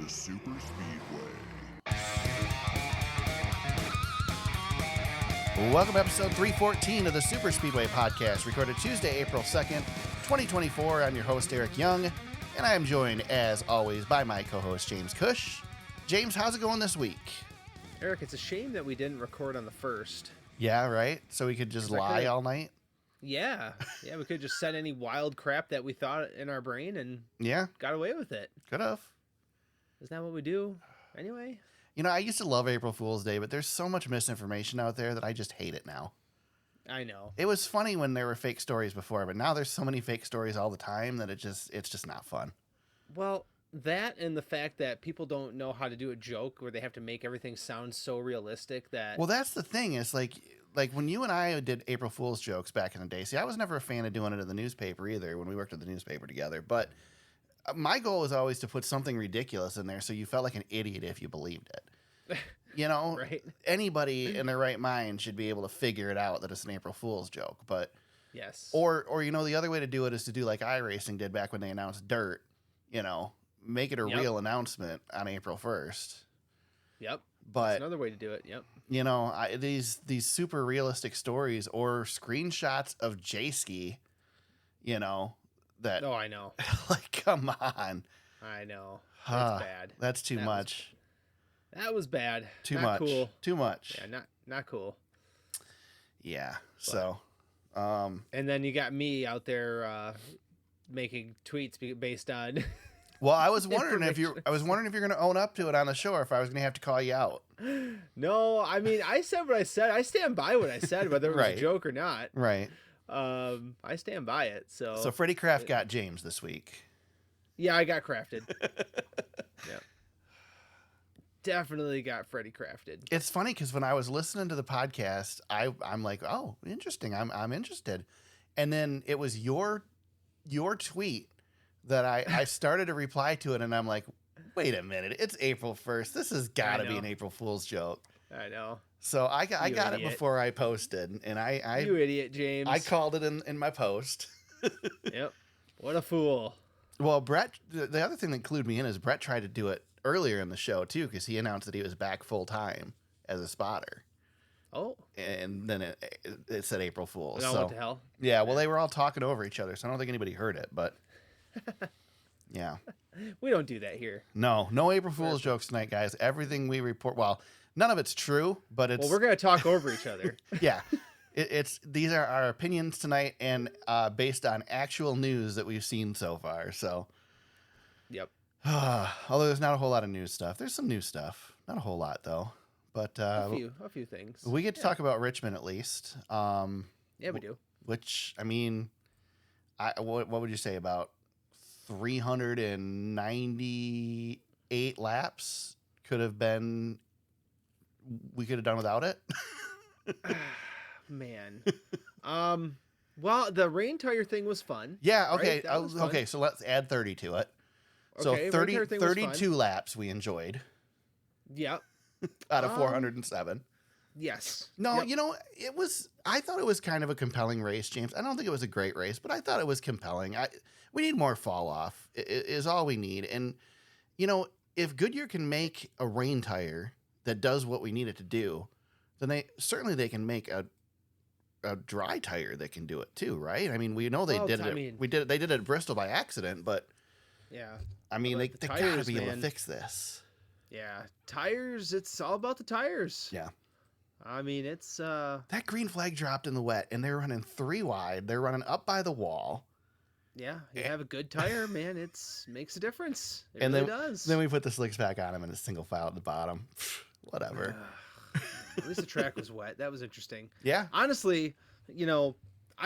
the Super Speedway. Welcome to episode 314 of the Super Speedway podcast, recorded Tuesday, April 2nd, 2024. I'm your host, Eric Young, and I am joined, as always, by my co-host, James Cush. James, how's it going this week? Eric, it's a shame that we didn't record on the first. Yeah, right? So we could just lie all night? Yeah, we could just said any wild crap that we thought in our brain and got away with it. Could have. Isn't that what we do anyway? You know, I used to love April Fool's Day, but there's so much misinformation out there that I just hate it now. I know. It was funny when there were fake stories before, but now there's so many fake stories all the time that it's just not fun. Well, that and the fact that people don't know how to do a joke where they have to make everything sound so realistic that... Well, that's the thing. Is like when you and I did April Fool's jokes back in the day. See, I was never a fan of doing it in the newspaper either when we worked at the newspaper together. But my goal was always to put something ridiculous in there so you felt like an idiot if you believed it. You know, right? Anybody in their right mind should be able to figure it out that it's an April Fool's joke. But yes, or you know, the other way to do it is to do like iRacing did back when they announced dirt. You know, make it a real announcement on April 1st. Yep. But that's another way to do it. Yep. You know, these super realistic stories or screenshots of J-Ski, you know, that... Oh, I know. Like, come on. I know. That's bad. That's too much. That was bad. Too not much. Cool. Too much. Yeah, not cool. Yeah, but, so... and then you got me out there making tweets based on... Well, I was wondering if you're going to own up to it on the show, or if I was going to have to call you out. No, I mean, I said what I said. I stand by what I said, whether it was a joke or not. Right. I stand by it. So Freddie Kraft got James this week. Yeah, I got crafted. Yep. Definitely got Freddie crafted. It's funny because when I was listening to the podcast, I'm like, oh, interesting. I'm interested, and then it was your tweet that I started to reply to it, and I'm like, wait a minute, it's April 1st. This has got to be an April Fool's joke. I know. So I got it before I posted, and I you idiot, James. I called it in my post. Yep. What a fool. Well, Brett, the other thing that clued me in is Brett tried to do it earlier in the show, too, because he announced that he was back full-time as a spotter. Oh. And then it said April Fool's. So, what the hell? Yeah, well, they were all talking over each other, so I don't think anybody heard it, but... Yeah. We don't do that here. No April Fool's jokes tonight, guys. Everything we report, well, none of it's true, but it's... Well, we're going to talk over each other. Yeah. These are our opinions tonight and based on actual news that we've seen so far, so... Yep. Although there's not a whole lot of news stuff. There's some new stuff. Not a whole lot, though. But a few things. We get to talk about Richmond, at least. Yeah, we do. Which, I mean, what would you say about 398 laps we could have done without it? Man. Well, the rain tire thing was fun. Yeah, okay. Right? Okay, so let's add 30 to it. Okay, so 32 laps we enjoyed. Yep. Out of 407. Yes. No, you know, I thought it was kind of a compelling race, James. I don't think it was a great race, but I thought it was compelling. We need more fall off is all we need. And, you know, if Goodyear can make a rain tire that does what we need it to do, then they can make a dry tire that can do it too, right? I mean, we know they did it. They did it at Bristol by accident, but yeah. I mean, they got to be able to fix this. Yeah, tires. It's all about the tires. Yeah. I mean, it's that green flag dropped in the wet, and they're running 3 wide. They're running up by the wall. Yeah, you have a good tire, man. Makes a difference. It and really does. Then we put the slicks back on them and a single file at the bottom. Whatever. At least the track was wet. That was interesting. Yeah. Honestly, you know,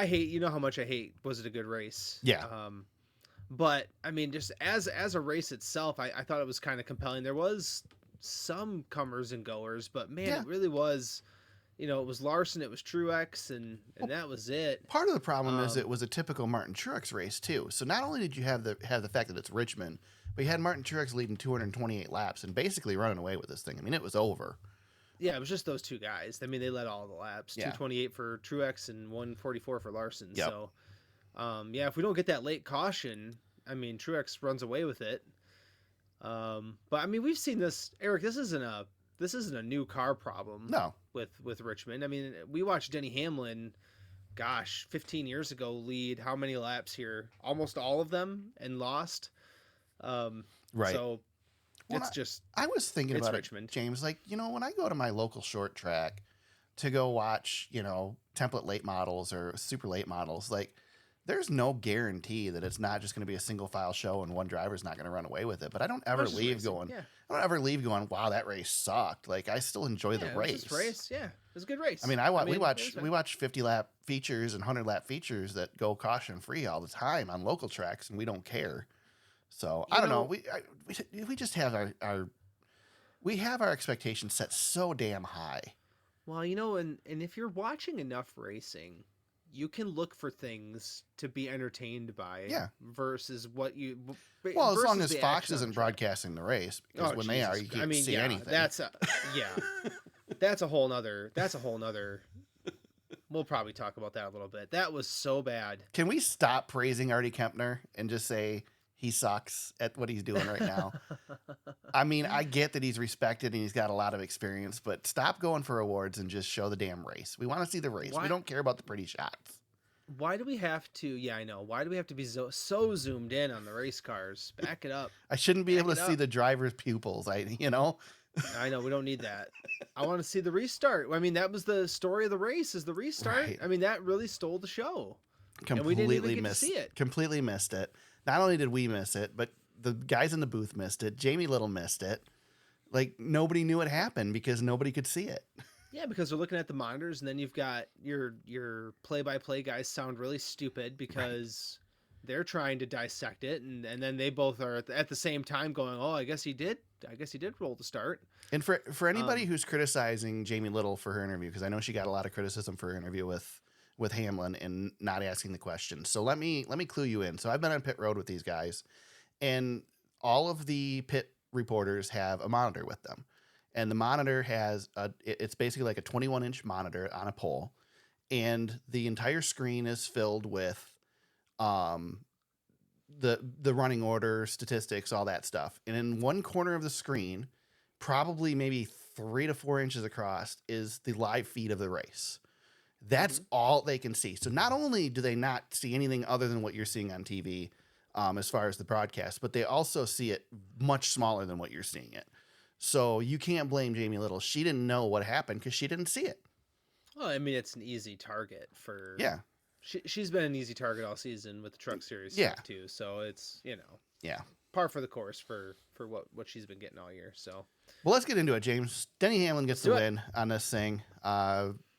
you know how much I hate Was It a Good Race? Yeah. But I mean, just as a race itself, I thought it was kind of compelling. There was some comers and goers, but man, it really was, you know, it was Larson, it was Truex, and that was it. Part of the problem is it was a typical Martin Truex race too. So not only did you have the fact that it's Richmond, but you had Martin Truex leading 228 laps and basically running away with this thing. I mean, it was over. Yeah, it was just those two guys. I mean, they led all the laps. Yeah. 228 for Truex and 144 for Larson. Yep. So, if we don't get that late caution, I mean, Truex runs away with it. But I mean, we've seen this, Aric. This isn't a new car problem. No. With Richmond. I mean, we watched Denny Hamlin, gosh, 15 years ago lead how many laps here? Almost all of them, and lost. Right. So I was thinking about Richmond. It, James. Like, when I go to my local short track to go watch, template late models or super late models, like, there's no guarantee that it's not just going to be a single file show and one driver's not going to run away with it. But I don't ever leave going, wow, that race sucked. Like, I still enjoy the race. Yeah, it was a good race. I mean, we watch 50 lap features and 100 lap features that go caution free all the time on local tracks, and we don't care. So I don't know. We just have our expectations set so damn high. Well, and if you're watching enough racing, you can look for things to be entertained by. Yeah. Versus what you. Well, as long as Fox isn't broadcasting the race, because when they are, you can't see anything. That's a whole nother. We'll probably talk about that a little bit. That was so bad. Can we stop praising Artie Kempner and just say he sucks at what he's doing right now? I mean, I get that he's respected and he's got a lot of experience, but stop going for awards and just show the damn race. We want to see the race. We don't care about the pretty shots. Why do we have to? Yeah, I know. Why do we have to be so zoomed in on the race cars? Back it up. I shouldn't be able to see the driver's pupils. I know. We don't need that. I want to see the restart. I mean, that was the story of the race, is the restart. Right. I mean, that really stole the show. Completely and we didn't even get to see it. Completely missed it. Not only did we miss it, but the guys in the booth missed it. Jamie Little missed it. Like, nobody knew it happened because nobody could see it. Yeah, because they're looking at the monitors, and then you've got your play-by-play guys sound really stupid because they're trying to dissect it, and then they both are at the same time going, "Oh, I guess he did roll the start." And for anybody who's criticizing Jamie Little for her interview, because I know she got a lot of criticism for her interview with Hamlin and not asking the questions. So let me clue you in. So I've been on pit road with these guys, and all of the pit reporters have a monitor with them. And the monitor it's basically like a 21-inch monitor on a pole, and the entire screen is filled with the running order, statistics, all that stuff. And in one corner of the screen, probably maybe 3 to 4 inches across, is the live feed of the race. That's all they can see. So not only do they not see anything other than what you're seeing on TV as far as the broadcast, but they also see it much smaller than what you're seeing it. So you can't blame Jamie Little. She didn't know what happened because she didn't see it. Well, I mean, it's an easy target for... Yeah. She's been an easy target all season with the Truck Series stuff too. So it's, par for the course for what she's been getting all year. So, well, let's get into it, James. Denny Hamlin gets the win on this thing.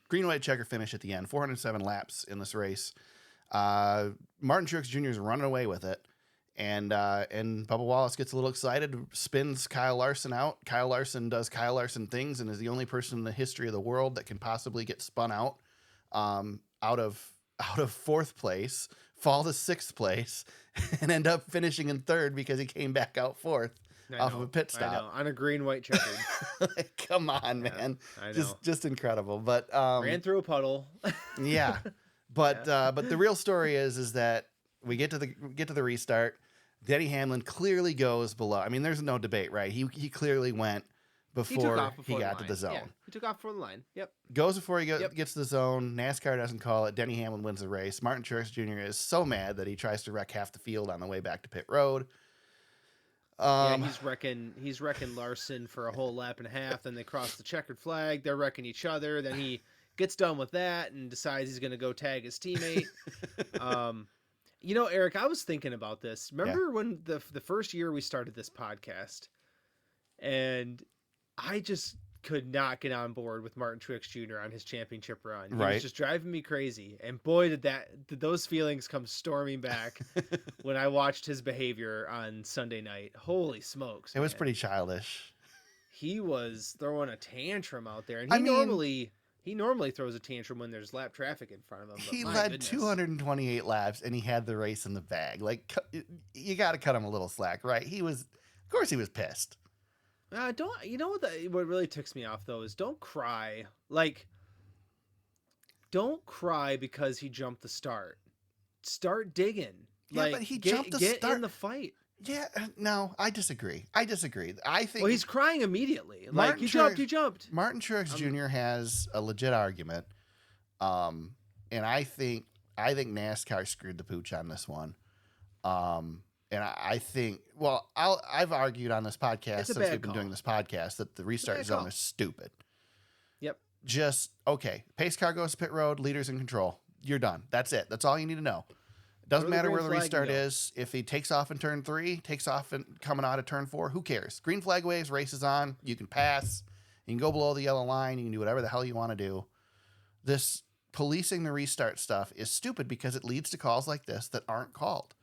Green, white checker finish at the end. 407 laps in this race. Martin Truex Jr. is running away with it. And Bubba Wallace gets a little excited, spins Kyle Larson out. Kyle Larson does Kyle Larson things and is the only person in the history of the world that can possibly get spun out out of fourth place, fall to sixth place, and end up finishing in third because he came back out fourth off of a pit stop. I know, on a green, white checkered. Come on, man. I know. Just incredible. But ran through a puddle. Yeah. But the real story is that we get to the restart. Denny Hamlin clearly goes below. I mean, there's no debate, right? He clearly went before he got to the zone. Yeah, he took off before the line. Yep. Goes before he gets to the zone. NASCAR doesn't call it. Denny Hamlin wins the race. Martin Truex Jr. is so mad that he tries to wreck half the field on the way back to pit road. He's wrecking Larson for a whole lap and a half. Then they cross the checkered flag. They're wrecking each other. Then he gets done with that and decides he's going to go tag his teammate. Aric, I was thinking about this. Remember when the first year we started this podcast, and I just could not get on board with Martin Truex Jr. on his championship run. He was just driving me crazy. And boy, did those feelings come storming back when I watched his behavior on Sunday night. Holy smokes. It was pretty childish. He was throwing a tantrum out there. And he normally throws a tantrum when there's lap traffic in front of him. He led 228 laps and he had the race in the bag. Like, you got to cut him a little slack, right? Of course he was pissed. What really ticks me off though is don't cry. Like, don't cry because he jumped the start. Start digging. Yeah, like, but he jumped the get start. in the fight. Yeah, no, I disagree. I think Well, he's crying immediately. Like, Martin he Truex, jumped. Martin Truex Jr. has a legit argument. And I think NASCAR screwed the pooch on this one. And I think, well, I've argued on this podcast since we've been doing this podcast that the restart zone is stupid. Yep. Just, okay, pace car goes to pit road, leader's in control. You're done. That's it. That's all you need to know. It doesn't matter where the restart is. If he takes off in turn 3, takes off and coming out of turn 4, who cares? Green flag waves, race is on. You can pass. You can go below the yellow line. You can do whatever the hell you want to do. This policing the restart stuff is stupid because it leads to calls like this that aren't called.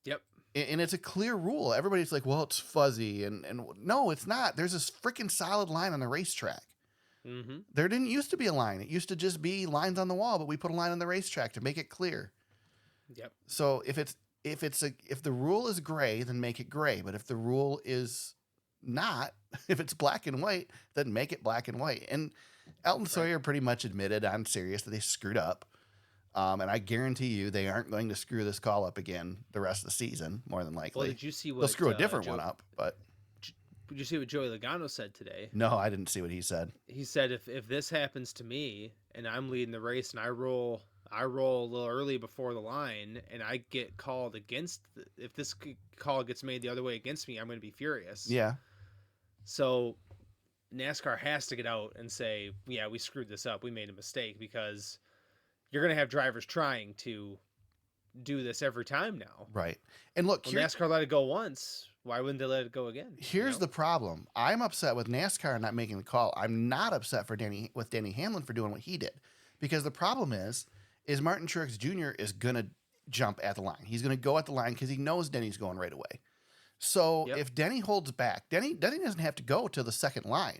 Yep. And it's a clear rule. Everybody's like, well, it's fuzzy. And no, it's not. There's this freaking solid line on the racetrack. Mm-hmm. There didn't used to be a line. It used to just be lines on the wall, but we put a line on the racetrack to make it clear. Yep. So if the rule is gray, then make it gray. But if the rule is not, if it's black and white, then make it black and white. And Elton Sawyer pretty much admitted on Sirius that they screwed up. And I guarantee you they aren't going to screw this call up again the rest of the season, more than likely. Well, did you see what they'll screw a different one up, but did you see what Joey Logano said today? No, I didn't see what he said. He said if this happens to me and I'm leading the race and I roll a little early before the line and I get called against, if this call gets made the other way against me, I'm going to be furious. Yeah. So NASCAR has to get out and say, yeah, we screwed this up. We made a mistake, because you're going to have drivers trying to do this every time now. Right. And look, NASCAR let it go once. Why wouldn't they let it go again? Here's the problem. I'm upset with NASCAR not making the call. I'm not upset with Denny Hamlin for doing what he did, because the problem is Martin Truex Jr. is going to jump at the line. He's going to go at the line because he knows Denny's going right away. So if Denny holds back, Denny doesn't have to go to the second line.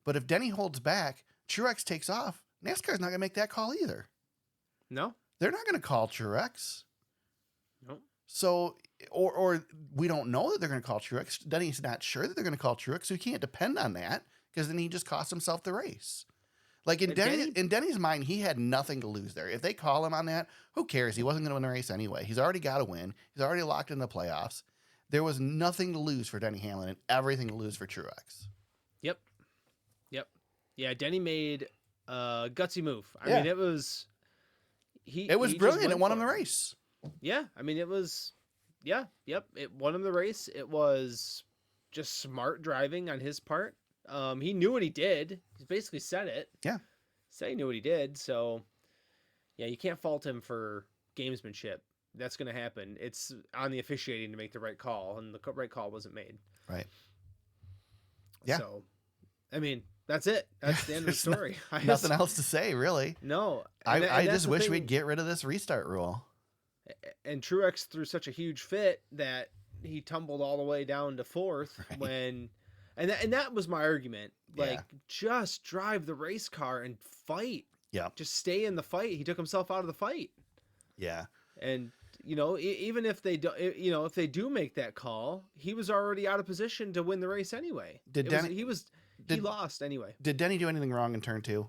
But if Denny holds back, Truex takes off, NASCAR's not going to make that call either. No. They're not going to call Truex. No. So, or we don't know that they're going to call Truex. Denny's not sure that they're going to call Truex, so he can't depend on that, because then he just cost himself the race. Like in Denny's mind, he had nothing to lose there. If they call him on that, who cares? He wasn't going to win the race anyway. He's already got to win. He's already locked in the playoffs. There was nothing to lose for Denny Hamlin and everything to lose for Truex. Yep. Yeah, Denny made a gutsy move. I mean, it was... It was brilliant. It won him the race. Yeah, I mean, it was... Yeah, yep. It won him the race. It was just smart driving on his part. He knew what he did. He basically said it. Yeah. Said he knew what he did. So, yeah, you can't fault him for gamesmanship. That's going to happen. It's on the officiating to make the right call, and the right call wasn't made. Right. Yeah. So, I mean, that's it. That's the end of the story. Nothing else to say, really. No. I just wish we'd get rid of this restart rule. And Truex threw such a huge fit that he tumbled all the way down to fourth when... And that was my argument. Like, just drive the race car and fight. Yeah. Just stay in the fight. He took himself out of the fight. Yeah. And, even if they do, if they do make that call, he was already out of position to win the race anyway. He lost anyway. Did Denny do anything wrong in turn 2?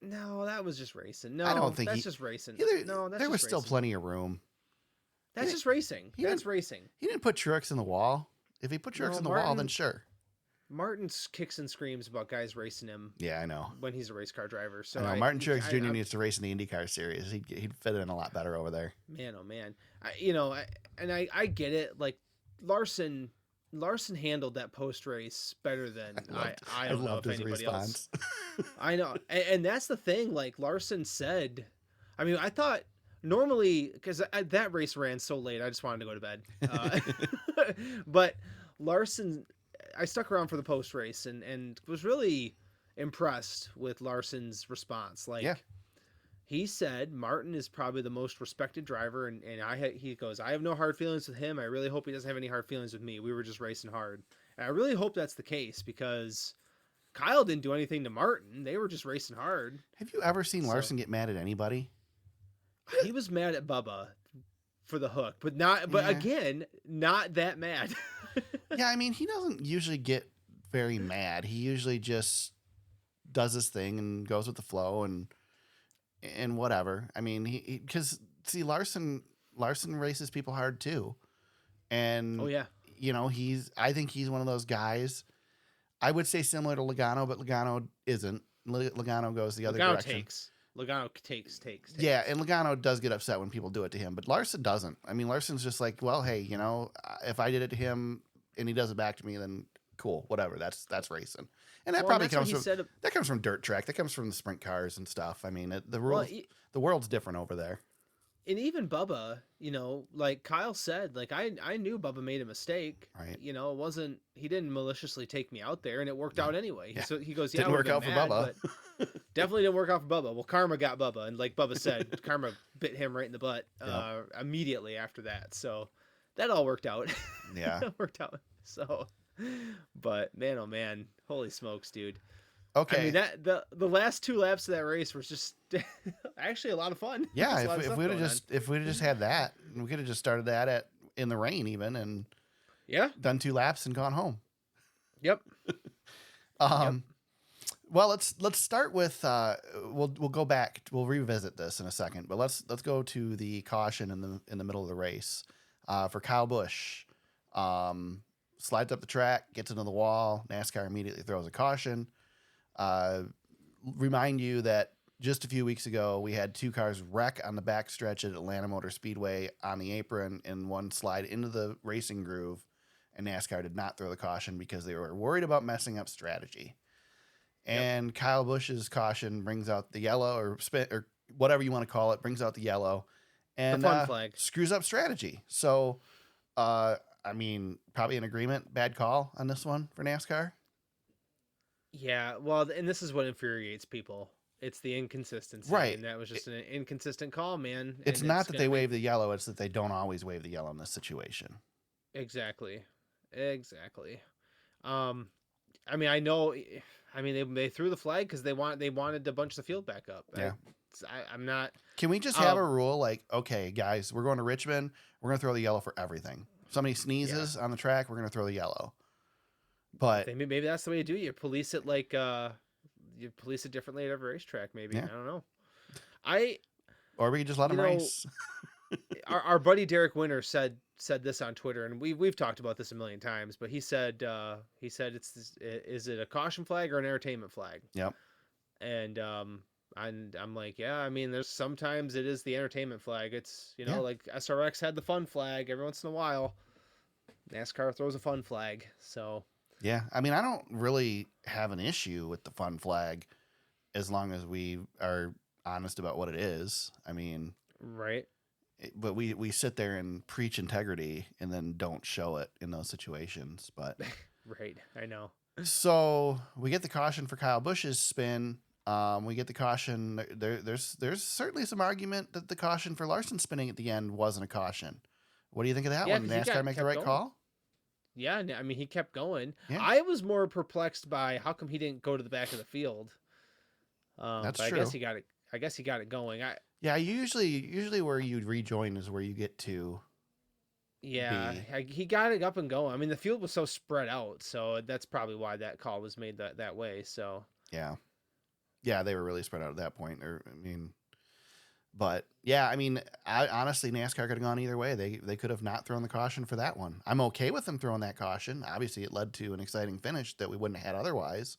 No, that was just racing. No, I don't think that's just racing. There was still plenty of room. That's just racing. That's racing. He didn't put Truex in the wall. If he put Truex in the wall, then sure. Martin kicks and screams about guys racing him. Yeah, I know. When he's a race car driver. So Martin Truex Jr. needs to race in the IndyCar Series. He'd fit in a lot better over there. Man, oh man. I get it. Like Larson handled that post race better than I don't know if anybody else. I know, and that's the thing. Like Larson said, I mean, I thought normally, because that race ran so late, I just wanted to go to bed. But Larson, I stuck around for the post race and was really impressed with Larson's response. Like he said, Martin is probably the most respected driver, and he goes, I have no hard feelings with him. I really hope he doesn't have any hard feelings with me. We were just racing hard. And I really hope that's the case, because Kyle didn't do anything to Martin. They were just racing hard. Have you ever seen Larson get mad at anybody? He was mad at Bubba for the hook, but again, not that mad. Yeah, I mean, he doesn't usually get very mad. He usually just does his thing and goes with the flow and whatever. I mean, because Larson Larson races people hard too. And, Oh yeah. I think he's one of those guys, I would say similar to Logano, but Logano isn't. Logano goes the other direction. Logano takes. Yeah, and Logano does get upset when people do it to him, but Larson doesn't. I mean, Larson's just like, well, hey, if I did it to him and he does it back to me, then cool, whatever. That's racing, and that probably comes from dirt track. That comes from the sprint cars and stuff. I mean, the world's different over there. And even Bubba, like Kyle said, like I knew Bubba made a mistake. Right. It wasn't, he didn't maliciously take me out there, and it worked out anyway. Yeah. So he goes, didn't work out for Bubba. But definitely didn't work out for Bubba. Well, karma got Bubba, and like Bubba said, karma bit him right in the butt immediately after that. So that all worked out. Yeah. That worked out. So, but man, oh man, holy smokes, dude. Okay. I mean, the last 2 laps of that race was just actually a lot of fun. Yeah, if we'd have just had that, we could have just started that in the rain even, and done 2 laps and gone home. Yep. Well, let's start with we'll go back. We'll revisit this in a second, but let's go to the caution in the middle of the race for Kyle Busch. Slides up the track, gets into the wall. NASCAR immediately throws a caution. Remind you that just a few weeks ago, we had 2 cars wreck on the backstretch at Atlanta Motor Speedway on the apron, and one slide into the racing groove, and NASCAR did not throw the caution because they were worried about messing up strategy. And Kyle Busch's caution brings out the yellow or spin or whatever you want to call it, brings out the yellow and the fun flag. Screws up strategy. So, I mean, probably an agreement, bad call on this one for NASCAR. Yeah, well, and this is what infuriates people. It's the inconsistency. Right. And that was just an inconsistent call, man. It's not that they wave the yellow, it's that they don't always wave the yellow in this situation. Exactly. I mean, I know, they threw the flag because they wanted to bunch the field back up. Yeah. I'm not. Can we just have a rule like, okay, guys, we're going to Richmond. We're going to throw the yellow for everything. If somebody sneezes on the track, we're going to throw the yellow. But maybe that's the way you do it. You police it like you police it differently at every racetrack. Maybe I don't know. Or we could just let them race. our buddy Derek Winter said this on Twitter, and we've talked about this a million is it a caution flag or an entertainment flag? Yep. And I'm like, yeah, I mean, there's sometimes it is the entertainment flag. It's like SRX had the fun flag every once in a while. NASCAR throws a fun flag, so. Yeah, I mean, I don't really have an issue with the fun flag as long as we are honest about what it is. I mean, right. But we sit there and preach integrity and then don't show it in those situations. But right, I know. So we get the caution for Kyle Busch's spin. We get the caution. There's certainly some argument that the caution for Larson spinning at the end wasn't a caution. What do you think of that one? Did NASCAR make the right call? Yeah, I mean, he kept going. Yeah. I was more perplexed by how come he didn't go to the back of the field. That's but true. I guess he got it going. Yeah, usually where you rejoin is where you get to. Yeah, he got it up and going. I mean, the field was so spread out, so that's probably why that call was made that way. So yeah, they were really spread out at that point. But yeah, I mean, honestly, NASCAR could have gone either way. They could have not thrown the caution for that one. I'm okay with them throwing that caution. Obviously, it led to an exciting finish that we wouldn't have had otherwise.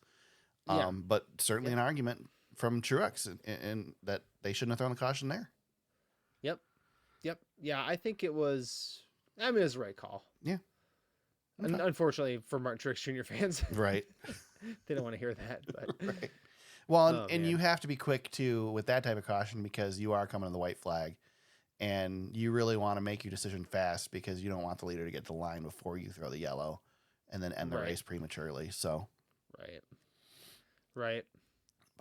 But certainly an argument from Truex in that they shouldn't have thrown the caution there. Yep. Yeah, I think it was. I mean, it was the right call. Yeah. Okay. Unfortunately for Truex Jr. fans, right? They don't want to hear that, but. Right. Well, and you have to be quick too with that type of caution because you are coming to the white flag, and you really want to make your decision fast because you don't want the leader to get to the line before you throw the yellow, and then end the race prematurely. So, right.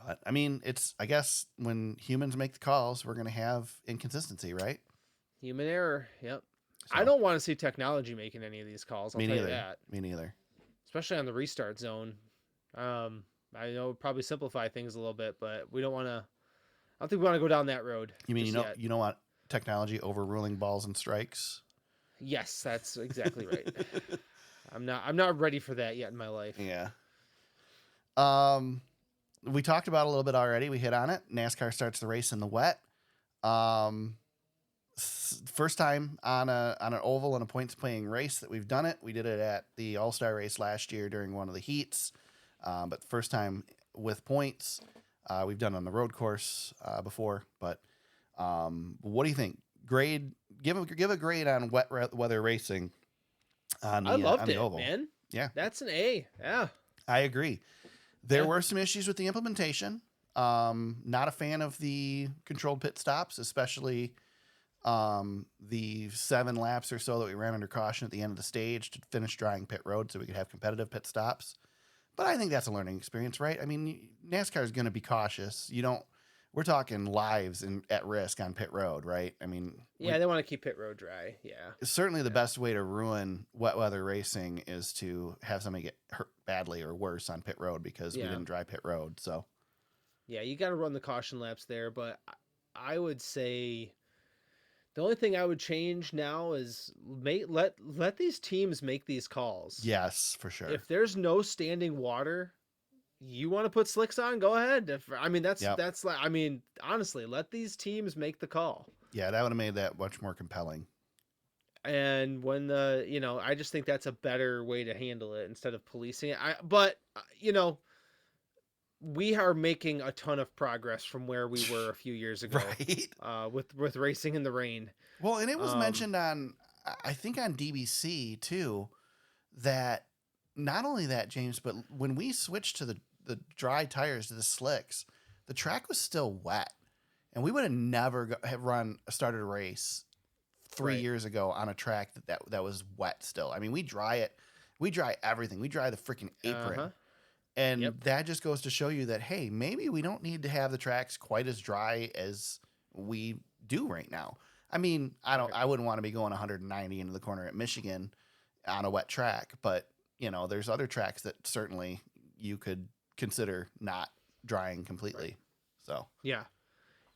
But I mean, I guess when humans make the calls, we're going to have inconsistency, right? Human error. Yep. So, I don't want to see technology making any of these calls. I'll tell you that. Me neither. Especially on the restart zone. I know it'll probably simplify things a little bit, but we don't want to. I don't think we want to go down that road. You mean you don't want technology overruling balls and strikes? Yes, that's exactly right. I'm not ready for that yet in my life. Yeah. We talked about it a little bit already. We hit on it. NASCAR starts the race in the wet. first time on an oval in a points playing race that we've done it. We did it at the All-Star race last year during one of the heats, but first time with points. We've done it on the road course before, but what do you think? Grade? Give a grade on wet weather racing on I loved the it, oval. man. Yeah, That's an A. Yeah, I agree. There were some issues with the implementation. Not a fan of the controlled pit stops, especially the 7 laps or so that we ran under caution at the end of the stage to finish drying pit road so we could have competitive pit stops. But I think that's a learning experience, right? I mean, NASCAR is going to be cautious. We're talking lives at risk on pit road, right? I mean, they want to keep pit road dry. Yeah. Certainly the best way to ruin wet weather racing is to have somebody get hurt badly or worse on pit road because we didn't dry pit road. So yeah, you got to run the caution laps there, but I would say the only thing I would change now is let these teams make these calls. Yes, for sure. If there's no standing water, you want to put slicks on, go ahead. Honestly, let these teams make the call. Yeah, that would have made that much more compelling. And when I just think that's a better way to handle it instead of policing it. But we are making a ton of progress from where we were a few years ago, right? With racing in the rain. Well, and it was mentioned on DBC too, that not only that, James, but when we switched to the dry tires to the slicks, the track was still wet, and we would have never started a race 3 years ago on a track that was wet still. I mean, we dry everything. We dry the freaking apron. And that just goes to show you that, hey, maybe we don't need to have the tracks quite as dry as we do right now. I mean, I wouldn't want to be going 190 into the corner at Michigan on a wet track, but there's other tracks that certainly you could consider not drying completely. So yeah,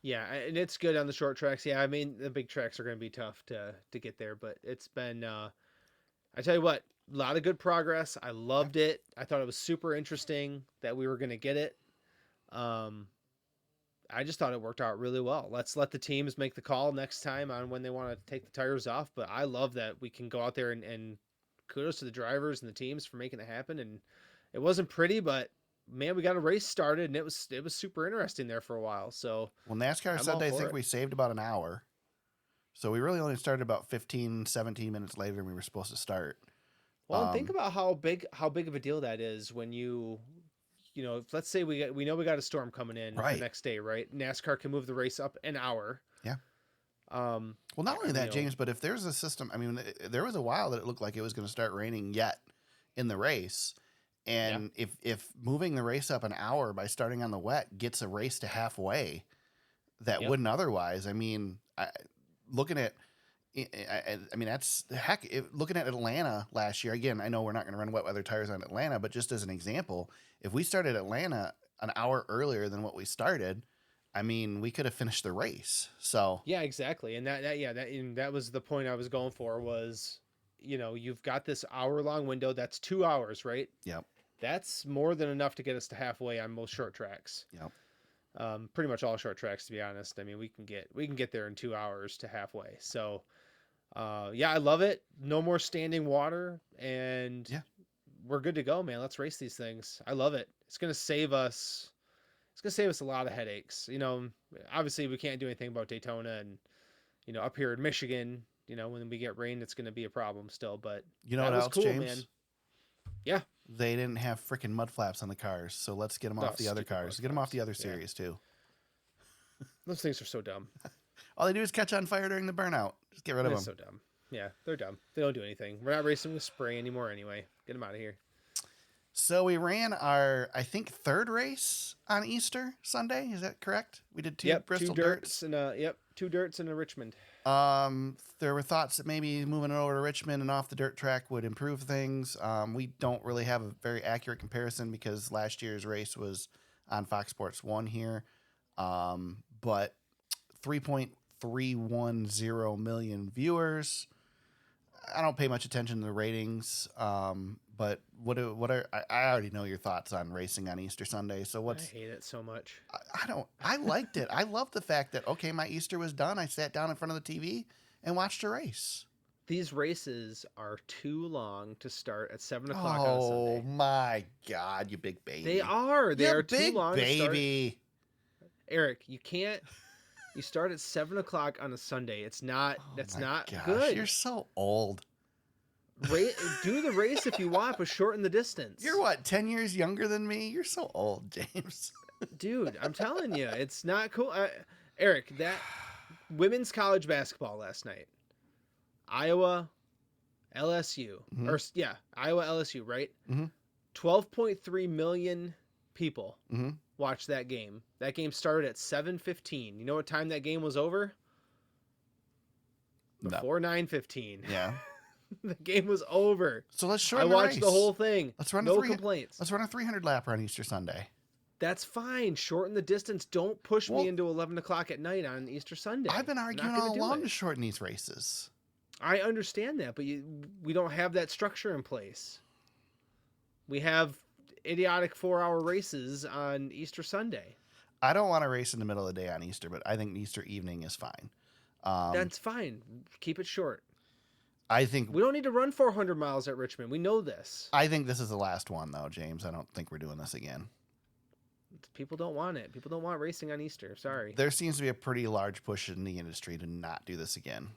and it's good on the short tracks. Yeah, I mean the big tracks are going to be tough to get there, but it's been. I tell you what, a lot of good progress. I loved it. I thought it was super interesting that we were going to get it. I just thought it worked out really well. Let's let the teams make the call next time on when they want to take the tires off. But I love that we can go out there and kudos to the drivers and the teams for making it happen. And it wasn't pretty, but man, we got a race started and it was super interesting there for a while. So NASCAR said they think we saved about an hour. So we really only started about 15, 17 minutes later than we were supposed to start. Well, and think about how big of a deal that is when let's say we know we got a storm coming in the next day, right? NASCAR can move the race up an hour. Yeah. Well, not only that, James, but if there's a system, I mean, there was a while that it looked like it was going to start raining yet in the race. And if moving the race up an hour by starting on the wet gets a race to halfway that wouldn't otherwise, I mean, looking at Atlanta last year, again, I know we're not going to run wet weather tires on Atlanta, but just as an example, if we started Atlanta an hour earlier than what we started, I mean, we could have finished the race. So yeah, exactly. And that was the point I was going for was, you've got this hour-long window. That's 2 hours, right? Yep. That's more than enough to get us to halfway on most short tracks. Yep. Pretty much all short tracks, to be honest. I mean, we can get there in 2 hours to halfway. So, I love it. No more standing water, and we're good to go, man. Let's race these things. I love it. It's gonna save us a lot of headaches. Obviously we can't do anything about Daytona and up here in Michigan. When we get rain, it's gonna be a problem still. But what else, cool, James? man. Yeah. They didn't have freaking mud flaps on the cars, so let's get them off the other cars. Get them off the other series, too. Those things are so dumb. All they do is catch on fire during the burnout. Just get rid of them. So dumb. Yeah, they're dumb. They don't do anything. We're not racing with spray anymore anyway. Get them out of here. So we ran our, I think, third race on Easter Sunday. Is that correct? We did two Bristol dirts. And, 2 dirts and a Richmond. There were thoughts that maybe moving it over to Richmond and off the dirt track would improve things. We don't really have a very accurate comparison because last year's race was on Fox Sports 1 here. But 3.310 million viewers. I don't pay much attention to the ratings, But I already know your thoughts on racing on Easter Sunday. So I hate it so much. I liked it. I love the fact that, okay, my Easter was done. I sat down in front of the TV and watched a race. These races are too long to start at 7 o'clock on a Sunday. Oh my God, you big baby. They are. They are too long baby. to start. Eric, you can't. You start at 7 o'clock on a Sunday. It's not. That's not good. You're so old. Do the race if you want, but shorten the distance. You're what, 10 years younger than me? You're so old, James. Dude, I'm telling you, it's not cool. Eric, that women's college basketball last night. Iowa, LSU. Mm-hmm. Iowa, LSU, right? Mm-hmm. 12.3 million people Mm-hmm. watched that game. That game started at 7:15. You know what time that game was over? Before 9:15. Yeah. The game was over. So let's shorten the race. I watched the whole thing. Let's run no complaints. Let's run a 300 lapper on Easter Sunday. That's fine. Shorten the distance. Don't push me into 11 o'clock at night on Easter Sunday. I've been arguing all along to shorten these races. I understand that, but we don't have that structure in place. We have idiotic 4-hour races on Easter Sunday. I don't want to race in the middle of the day on Easter, but I think Easter evening is fine. That's fine. Keep it short. I think we don't need to run 400 miles at Richmond. We know this. I think this is the last one, though, James. I don't think we're doing this again. People don't want it. People don't want racing on Easter. Sorry. There seems to be a pretty large push in the industry to not do this again.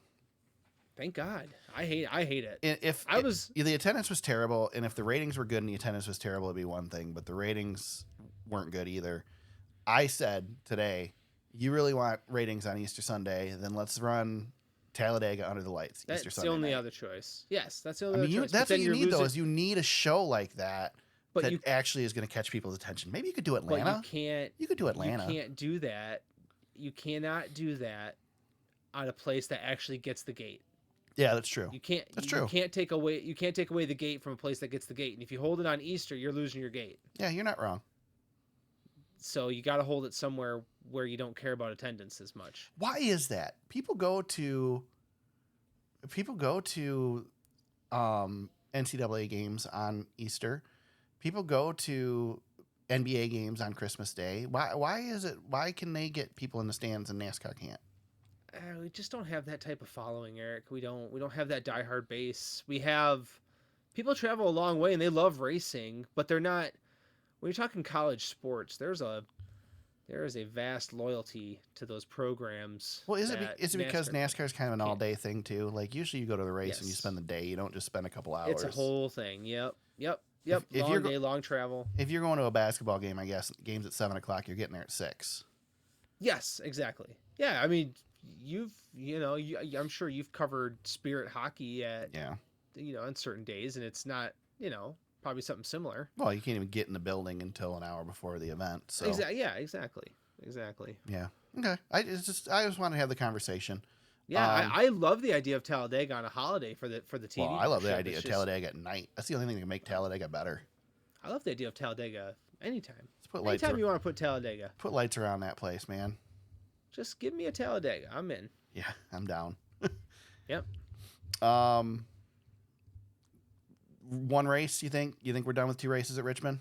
Thank God. I hate it. If the attendance was terrible, and if the ratings were good and the attendance was terrible, it'd be one thing. But the ratings weren't good either. I said today, you really want ratings on Easter Sunday, then let's run Talladega under the lights. That's Easter Sunday the only night. other choice. Yes, that's the only other choice. That's what you need, though, is you need a show like that but that actually is going to catch people's attention. Maybe you could do Atlanta. But you can't. You could do Atlanta. You can't do that. You cannot do that on a place that actually gets the gate. Yeah, that's true. You can't. That's true. You can't take away the gate from a place that gets the gate. And if you hold it on Easter, you're losing your gate. Yeah, you're not wrong. So you got to hold it somewhere where you don't care about attendance as much. Why is that? People go to NCAA games on Easter. People go to NBA games on Christmas Day. Why is it? Why can they get people in the stands and NASCAR can't? We just don't have that type of following, Eric. We don't have that diehard base. We have people travel a long way and they love racing, but they're not. When you're talking college sports, there is a vast loyalty to those programs. Well, is it because NASCAR is kind of an all-day thing too? Like usually you go to the race and you spend the day. You don't just spend a couple hours. It's a whole thing. Yep. If long day, long travel. If you're going to a basketball game, I guess game's at 7 o'clock. You're getting there at 6. Yes, exactly. Yeah, I mean, I'm sure you've covered Spirit hockey at on certain days, and it's not probably something similar. Well, you can't even get in the building until an hour before the event. So exactly. Yeah. Okay. I just want to have the conversation. Yeah, I love the idea of Talladega on a holiday for the TV. Well, I love the idea of Talladega at night. That's the only thing that can make Talladega better. I love the idea of Talladega anytime. Let's put anytime you want to put Talladega. Put lights around that place, man. Just give me a Talladega. I'm in. Yeah, I'm down. Yep. One race, you think we're done with 2 races at Richmond?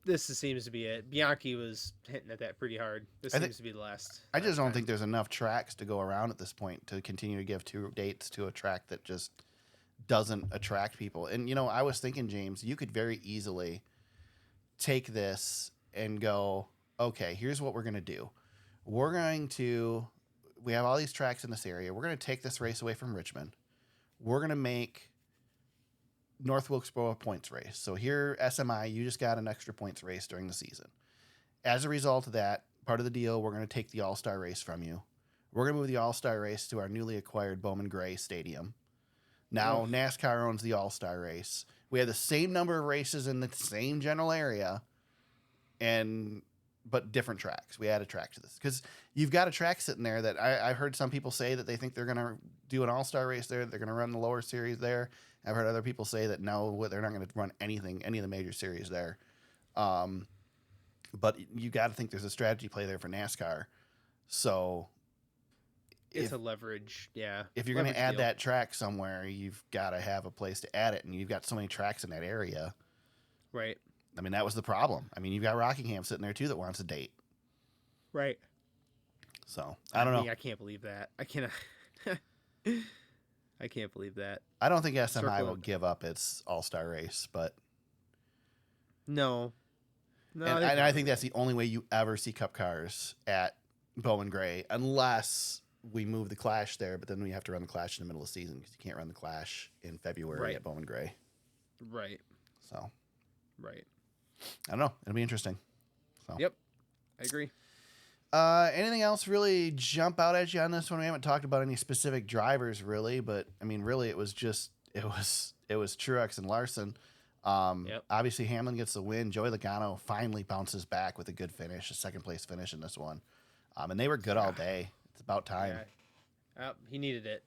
This seems to be it. Bianchi was hitting at that pretty hard. This seems to be the last. I just don't think there's enough tracks to go around at this point to continue to give 2 dates to a track that just doesn't attract people. And, I was thinking, James, you could very easily take this and go, okay, here's what we're going to do. We have all these tracks in this area. We're going to take this race away from Richmond. We're going to make North Wilkesboro a points race. So here, SMI, you just got an extra points race during the season. As a result of that, part of the deal, we're going to take the All-Star race from you. We're going to move the All-Star race to our newly acquired Bowman Gray Stadium. Now, NASCAR owns the All-Star race. We have the same number of races in the same general area, but different tracks. We add a track to this because you've got a track sitting there that I heard some people say that they think they're going to do an All-Star race there. They're going to run the lower series there. I've heard other people say that no, they're not going to run any of the major series there. But you got to think there's a strategy play there for NASCAR. So it's a leverage. Yeah. If you're going to add that track somewhere, you've got to have a place to add it, and you've got so many tracks in that area. Right. I mean, that was the problem. I mean, you've got Rockingham sitting there too that wants a date. Right. So I don't know. I can't believe that. I cannot. I can't believe that. I don't think SMI will give up its all-star race, but no. And I think that's the only way you ever see Cup cars at Bowman Gray, unless we move the Clash there. But then we have to run the Clash in the middle of the season because you can't run the Clash in February at Bowman Gray. Right. So. Right. I don't know. It'll be interesting. So. Yep. I agree. Anything else really jump out at you on this one? We haven't talked about any specific drivers really, but I mean, really, it was Truex and Larson. Obviously Hamlin gets the win. Joey Logano finally bounces back with a good finish, a second place finish in this one. And they were good all day. It's about time. Yeah. He needed it.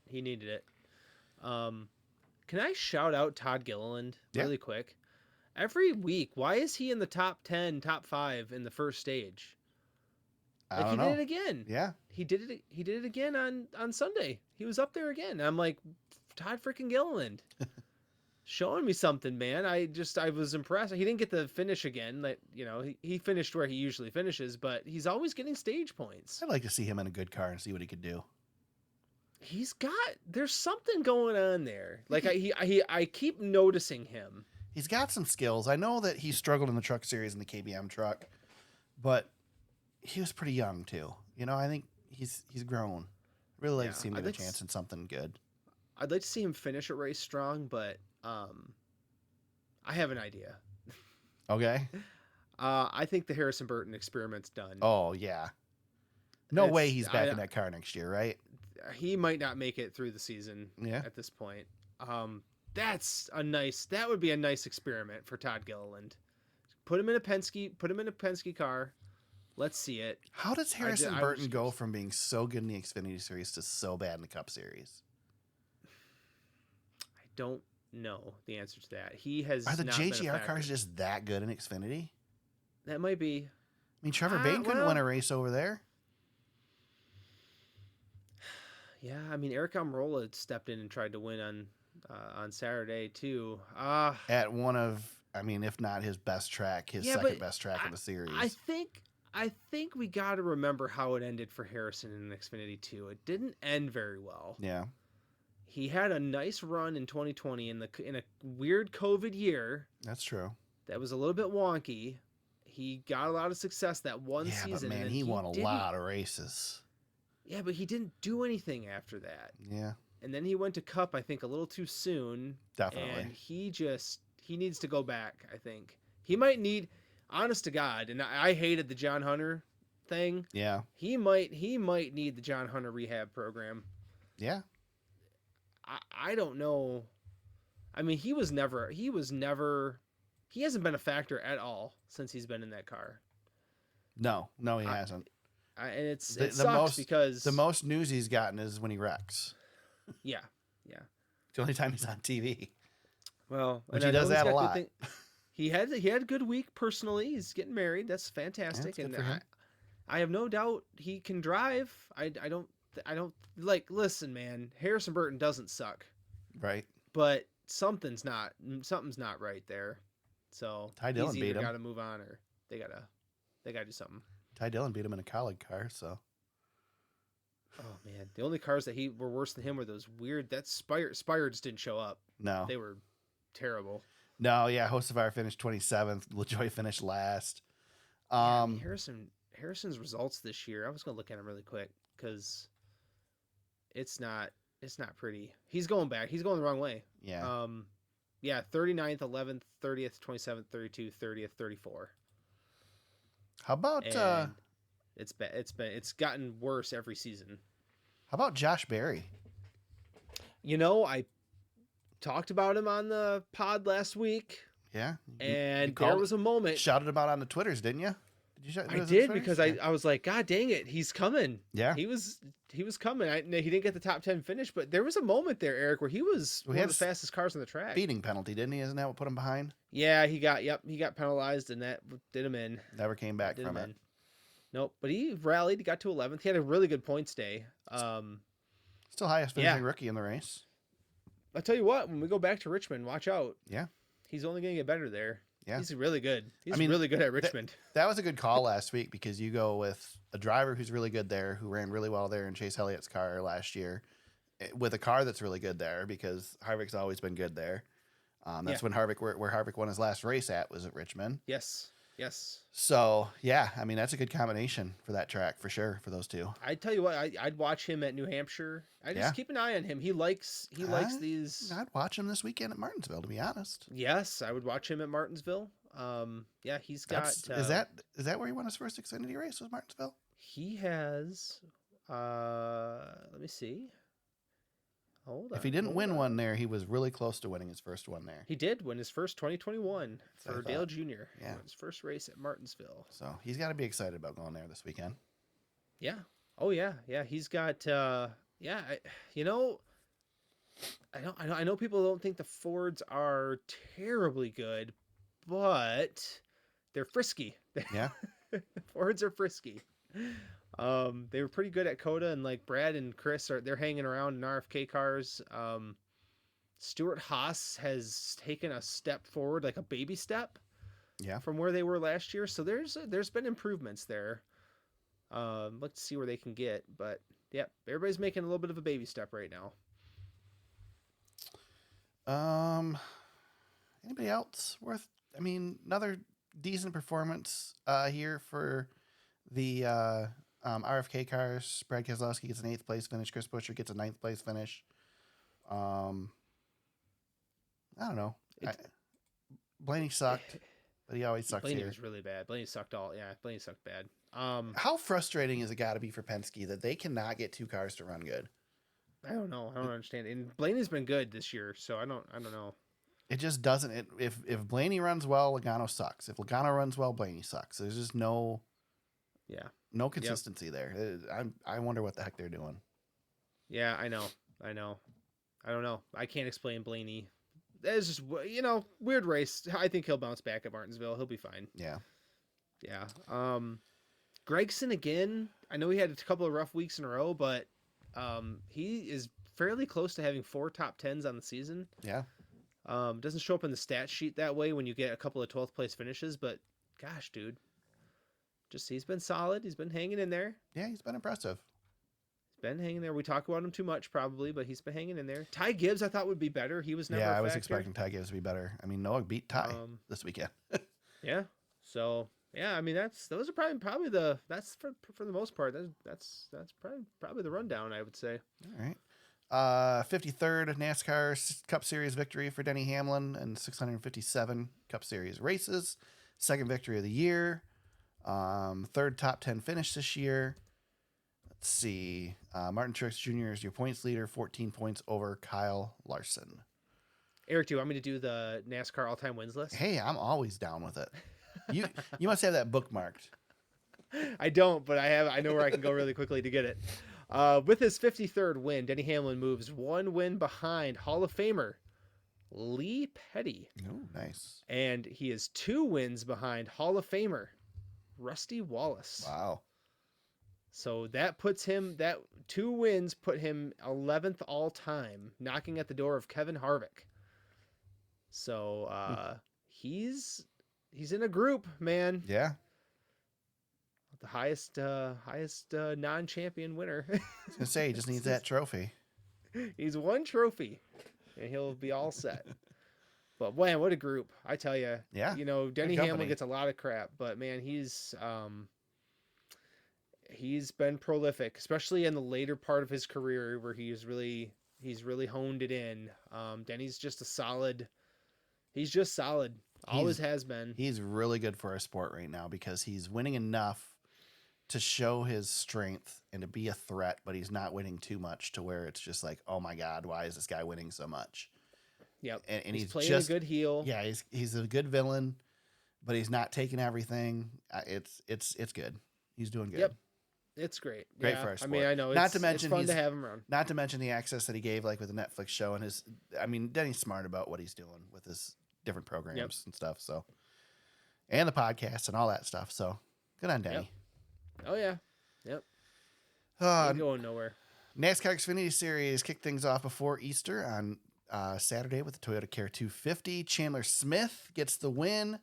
Can I shout out Todd Gilliland really quick? Every week, why is he in the top 10, top 5 in the first stage? Like he did it again. Yeah. He did it again on Sunday. He was up there again. I'm like, Todd freaking Gilliland. Showing me something, man. I was impressed. He didn't get the finish again. That he finished where he usually finishes, but he's always getting stage points. I'd like to see him in a good car and see what he could do. There's something going on there. Like I keep noticing him. He's got some skills. I know that he struggled in the truck series in the KBM truck, but he was pretty young too. I think he's grown. Really like to see him get a chance in something good. I'd like to see him finish a race strong, but I have an idea. Okay. I think the Harrison Burton experiment's done. Oh yeah. No way he's back in that car next year, right? He might not make it through the season. Yeah. At this point, that would be a nice experiment for Todd Gilliland. Put him in a Penske car. Let's see it. How does Harrison Burton go from being so good in the Xfinity Series to so bad in the Cup Series? I don't know the answer to that. Are the JGR cars just that good in Xfinity? That might be. I mean, Trevor Bayne couldn't win a race over there. Yeah, I mean, Aric Almirola stepped in and tried to win on Saturday too. At one of, if not his best track, second best track of the series. I think we got to remember how it ended for Harrison in Xfinity 2. It didn't end very well. Yeah. He had a nice run in 2020 in a weird COVID year. That's true. That was a little bit wonky. He got a lot of success that one season. But man, he won a lot of races. Yeah, but he didn't do anything after that. Yeah. And then he went to Cup, I think, a little too soon. Definitely. And he needs to go back, I think. He might need, honest to God, and I hated the John Hunter thing. Yeah. He might need the John Hunter rehab program. Yeah. I don't know. I mean, he hasn't been a factor at all since he's been in that car. No, he hasn't. And it sucks because the most news he's gotten is when he wrecks. Yeah. The only time he's on TV. Well, which he does that a lot. He had a good week personally. He's getting married. That's fantastic. Yeah, that's good for him. I have no doubt he can drive. I don't listen, man. Harrison Burton doesn't suck. Right. But something's not right there. So Ty Dillon beat him. Got to move on, or they gotta do something. Ty Dillon beat him in a college car, so. Oh man, the only cars that were worse than him were those weird. That Spire just didn't show up. No, they were terrible. No, yeah, Hocevar finished 27th. LaJoie finished last. Harrison's results this year. I was gonna look at him really quick because it's not pretty. He's going back. He's going the wrong way. Yeah. 39th, 11th, 30th, 27th, 32, 30th, 34. How about it's gotten worse every season. How about Josh Berry? I talked about him on the pod last week. Yeah. And there was a moment. Shouted about on the Twitters, didn't you? I did because I was like, God dang it, he's coming. Yeah. He was coming. He didn't get the top 10 finish, but there was a moment there, Eric, where he was one of the fastest cars on the track. Speeding penalty, didn't he? Isn't that what put him behind? Yeah, he got penalized, and that did him in. Never came back from it. Nope, but he rallied. He got to 11th. He had a really good points day. Still highest finishing rookie in the race. I'll tell you what, when we go back to Richmond, watch out. Yeah. He's only going to get better there. Yeah. He's really good. He's really good at Richmond. That was a good call last week because you go with a driver who's really good there, who ran really well there in Chase Elliott's car last year, with a car that's really good there because Harvick's always been good there. That's when where Harvick won his last race was at Richmond. Yes. So, yeah, I mean, that's a good combination for that track, for sure, for those two. I'd tell you what, I'd watch him at New Hampshire. I just keep an eye on him. He likes these. I'd watch him this weekend at Martinsville, to be honest. Yes, I would watch him at Martinsville. He's got... is that where he won his first Xfinity race, was Martinsville? He has... let me see. If he didn't win one there, he was really close to winning his first one there. He did win his first 2021 for Dale Jr. Yeah. His first race at Martinsville. So he's got to be excited about going there this weekend. Yeah. Oh yeah. Yeah. He's got. I know people don't think the Fords are terribly good, but they're frisky. Yeah. Fords are frisky. They were pretty good at COTA, and like Brad and Chris they're hanging around in RFK cars. Stuart Haas has taken a step forward, like a baby step, from where they were last year. So there's been improvements there. Let's see where they can get, but yeah, everybody's making a little bit of a baby step right now. Anybody else worth? I mean, another decent performance here for the. RFK cars. Brad Keselowski gets an 8th place finish. Chris Buescher gets a 9th place finish. I don't know. Blaney sucked, but he always sucks. Blaney was really bad. Blaney sucked Blaney sucked bad. How frustrating is it got to be for Penske that they cannot get 2 cars to run good? I don't know. I don't understand. And Blaney's been good this year, so I don't know. It just doesn't. If Blaney runs well, Logano sucks. If Logano runs well, Blaney sucks. There's just no consistency there. I wonder what the heck they're doing. Yeah, I know. I don't know. I can't explain Blaney. It's just, weird race. I think he'll bounce back at Martinsville. He'll be fine. Yeah. Gregson again. I know he had a couple of rough weeks in a row, but he is fairly close to having 4 top 10s on the season. Yeah. Doesn't show up in the stat sheet that way when you get a couple of 12th place finishes, but gosh, dude. He's been solid. He's been hanging in there. Yeah, he's been impressive. He's been hanging there. We talk about him too much probably, but he's been hanging in there. Ty Gibbs I thought would be better. He was never a factor. I was expecting Ty Gibbs to be better. I mean, Noah beat Ty this weekend. Yeah. So, yeah, I mean, those are probably that's for the most part. That's probably the rundown, I would say. All right. 53rd NASCAR Cup Series victory for Denny Hamlin and 657 Cup Series races. 2nd victory of the year. 3rd top 10 finish this year. Let's see. Martin Truex Jr. is your points leader, 14 points over Kyle Larson. Eric, do you want me to do the NASCAR all-time wins list? Hey, I'm always down with it. You must have that bookmarked. I don't, but I know where I can go really quickly to get it. With his 53rd win, Denny Hamlin moves 1 win behind Hall of Famer Lee Petty. Oh, nice. And he is 2 wins behind Hall of Famer Rusty Wallace. Wow. So that 2 wins put him 11th all time, knocking at the door of Kevin Harvick. So he's in a group, man. Yeah. The highest non-champion winner. I was gonna say he just needs that trophy. He's 1 trophy, and he'll be all set. But man, what a group! I tell you. Yeah. Denny Hamlin gets a lot of crap, but man, he's been prolific, especially in the later part of his career where he's really honed it in. Denny's just solid. Always has been. He's really good for our sport right now because he's winning enough to show his strength and to be a threat, but he's not winning too much to where it's just like, oh my God, why is this guy winning so much? Yep. And he's playing a good heel. Yeah, he's a good villain, but he's not taking everything. It's good. He's doing good. Yep. It's great. Great for our sport. I mean, I know not to mention it's fun to have him around. Not to mention the access that he gave, like with the Netflix show and Denny's smart about what he's doing with his different programs and stuff. So, and the podcast and all that stuff. So good on Denny. Yep. Oh yeah. Yep. Ain't going nowhere. NASCAR Xfinity Series kicked things off before Easter on Saturday with the Toyota Care 250. Chandler Smith gets the win.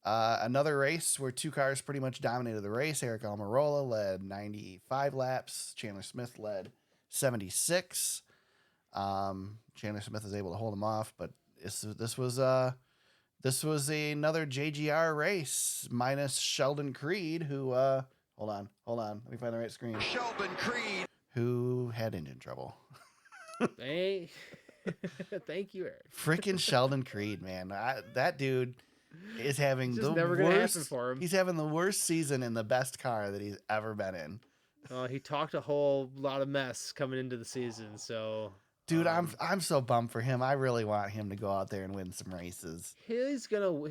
Another race where two cars pretty much dominated the race. Aric Almirola led 95 laps. Chandler Smith led 76. Chandler Smith is able to hold him off, but this was another JGR race minus Sheldon Creed, who hold on, let me find the right screen. Sheldon Creed, who had engine trouble. Hey, thank you, Eric. Freaking Sheldon Creed, man, that dude is having the worst. For him. He's having the worst season in the best car that he's ever been in. He talked a whole lot of mess coming into the season, so. Dude, I'm so bummed for him. I really want him to go out there and win some races. He's got to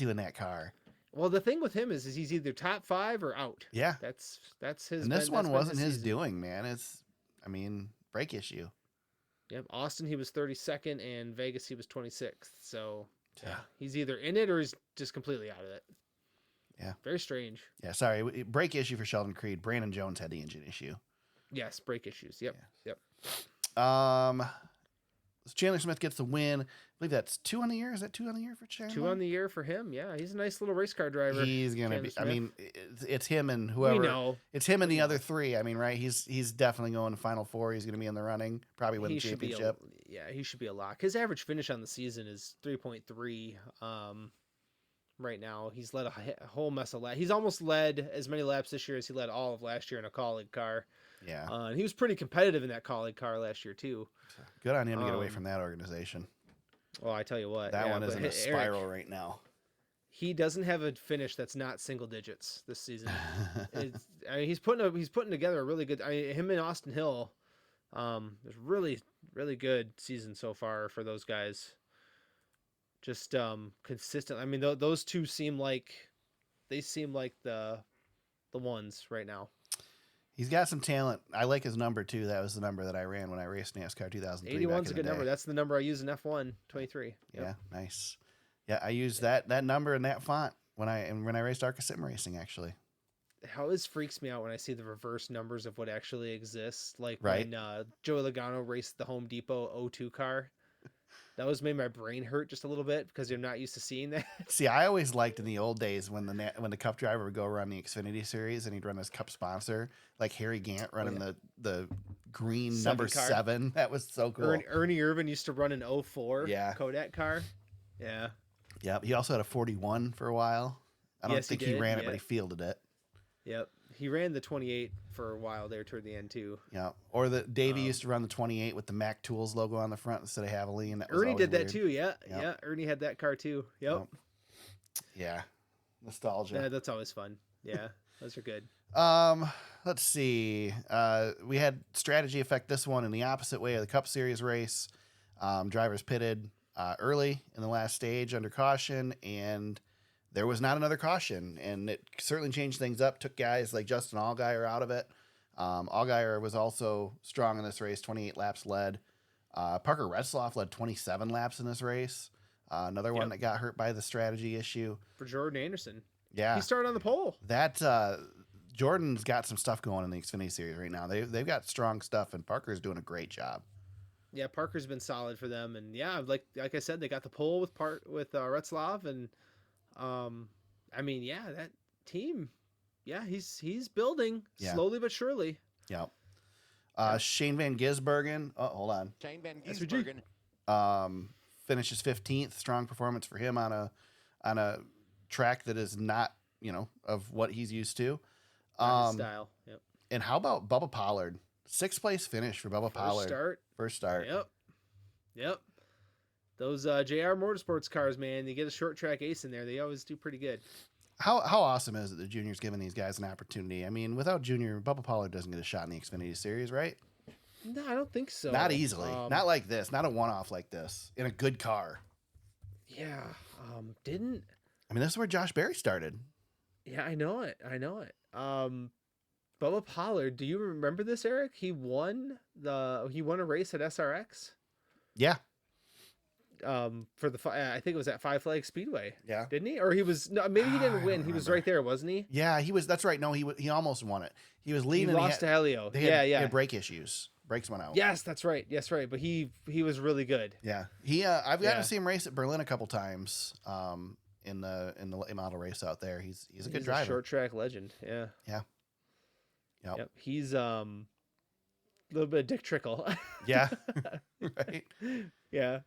in that car. Well, the thing with him is he's either top 5 or out. Yeah, that's his. And this one wasn't his doing, man. Brake issue. Yep, Austin he was 32nd, and Vegas he was 26th. So yeah, he's either in it or he's just completely out of it. Yeah, very strange. Yeah, sorry, brake issue for Sheldon Creed. Brandon Jones had the engine issue. Yes, brake issues. Yep. Yeah. Chandler Smith gets the win. I believe that's 2 on the year. Is that 2 on the year for Chandler? 2 on the year for him. Yeah, he's a nice little race car driver. He's gonna be. Smith. I mean, it's him and whoever. We know. It's him and the other 3. I mean, right? He's definitely going to Final 4. He's gonna be in the running. Probably win the championship. He should be a lock. His average finish on the season is 3.3. Right now, he's led a whole mess of laps. He's almost led as many laps this year as he led all of last year in a colleague car. Yeah, and he was pretty competitive in that colleague car last year too. Good on him to get away from that organization. Well, I tell you what, that one is in a spiral right now. He doesn't have a finish that's not single digits this season. He's putting together a really good. Him and Austin Hill, there's really good season so far for those guys. Just consistent. I mean, those two seem like the ones right now. He's got some talent. I like his number too. That was the number that I ran when I raced NASCAR 2003. 81's a good number. That's the number I use in F1 23. Yep. Yeah, nice. Yeah, I used that number and that font when I raced ARCA Sim Racing actually. It always freaks me out when I see the reverse numbers of what actually exists. Like right. When Joey Logano raced the Home Depot O2 car. That was made my brain hurt just a little bit because I'm not used to seeing that. See, I always liked in the old days when the Cup driver would go run the Xfinity Series and he'd run his Cup sponsor, like Harry Gant running the green number 7. That was so cool. Ernie Irvin used to run an 04 yeah. Kodak car. Yeah. Yep. He also had a 41 for a while. I don't think he ran it, but he fielded it. Yep. He ran the 28 for a while there toward the end too. Yeah. Or Davey used to run the 28 with the Mac Tools logo on the front instead of Haviline. Ernie did that too. Yeah. Yep. Yeah. Ernie had that car too. Yep. Yeah. Nostalgia. Yeah, that's always fun. Yeah. Those are good. Let's see. We had strategy affect this one in the opposite way of the Cup Series race. Drivers pitted early in the last stage under caution, and there was not another caution, and it certainly changed things up. Took guys like Justin Allgaier out of it. Allgaier was also strong in this race, 28 laps led. Parker Retzlaff led 27 laps in this race. Another one that got hurt by the strategy issue. For Jordan Anderson. Yeah. He started on the pole. That Jordan's got some stuff going in the Xfinity Series right now. They've got strong stuff, and Parker's doing a great job. Yeah, Parker's been solid for them, and yeah, like I said, they got the pole with Retzlaff, and I mean, yeah, that team, yeah, he's building slowly but surely. Yeah. Shane Van Gisbergen. Oh, hold on. Shane Van Gisbergen. Finishes 15th. Strong performance for him on a track that is not, of what he's used to. Style. Yep. And how about Bubba Pollard? 6th place finish for Bubba Pollard. First start. Yep. Those JR Motorsports cars, man, they get a short track ace in there. They always do pretty good. How awesome is it that Junior's giving these guys an opportunity? I mean, without Junior, Bubba Pollard doesn't get a shot in the Xfinity Series, right? No, I don't think so. Not easily. Not like this. Not a one-off like this. In a good car. Yeah. This is where Josh Berry started. Yeah, I know it. Bubba Pollard, do you remember this, Eric? He won a race at SRX. Yeah. for the I think it was at Five Flag Speedway. Yeah. Didn't he? Or he was no, maybe he didn't win. He was right there, wasn't he? Yeah, he was. That's right. No, he almost won it. He was He leading. lost to Helio. He had brake issues. Brakes went out. Yes, that's right. Yes, right. But he was really good. Yeah. I've gotten to see him race at Berlin a couple times. In the late model race out there, he's a good driver. A short track legend. Yeah. Yeah. Yep. He's a little bit of Dick Trickle. Yeah. Right. Yeah.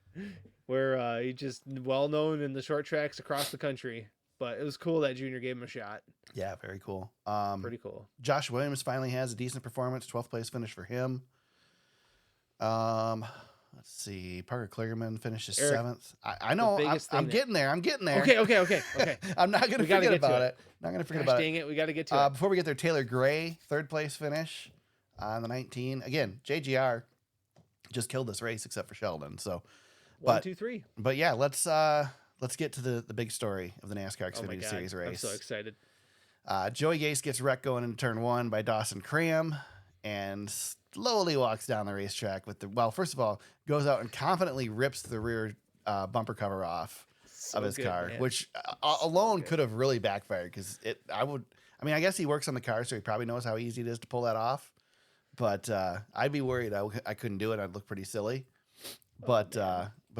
Where he just well known in the short tracks across the country. But it was cool that Junior gave him a shot. Yeah, very cool. Pretty cool. Josh Williams finally has a decent performance. 12th place finish for him. Let's see. Parker Kligerman finishes Eric, 7th. I know. I'm getting there. I'm getting there. Okay. I'm not going to forget about it. Not going to forget about it. Dang it. We got to get to it. Before we get there, Taylor Gray, 3rd place finish on the 19. Again, JGR just killed this race except for Sheldon. So, 1, 2, 3. But yeah, let's get to the big story of the NASCAR Xfinity Series race. I'm so excited. Joey Gase gets wrecked going into turn 1 by Dawson Cram and slowly walks down the racetrack with first of all, goes out and confidently rips the rear bumper cover off of his car, man. Which alone could have really backfired because I guess he works on the car, so he probably knows how easy it is to pull that off. But I'd be worried I couldn't do it. I'd look pretty silly. But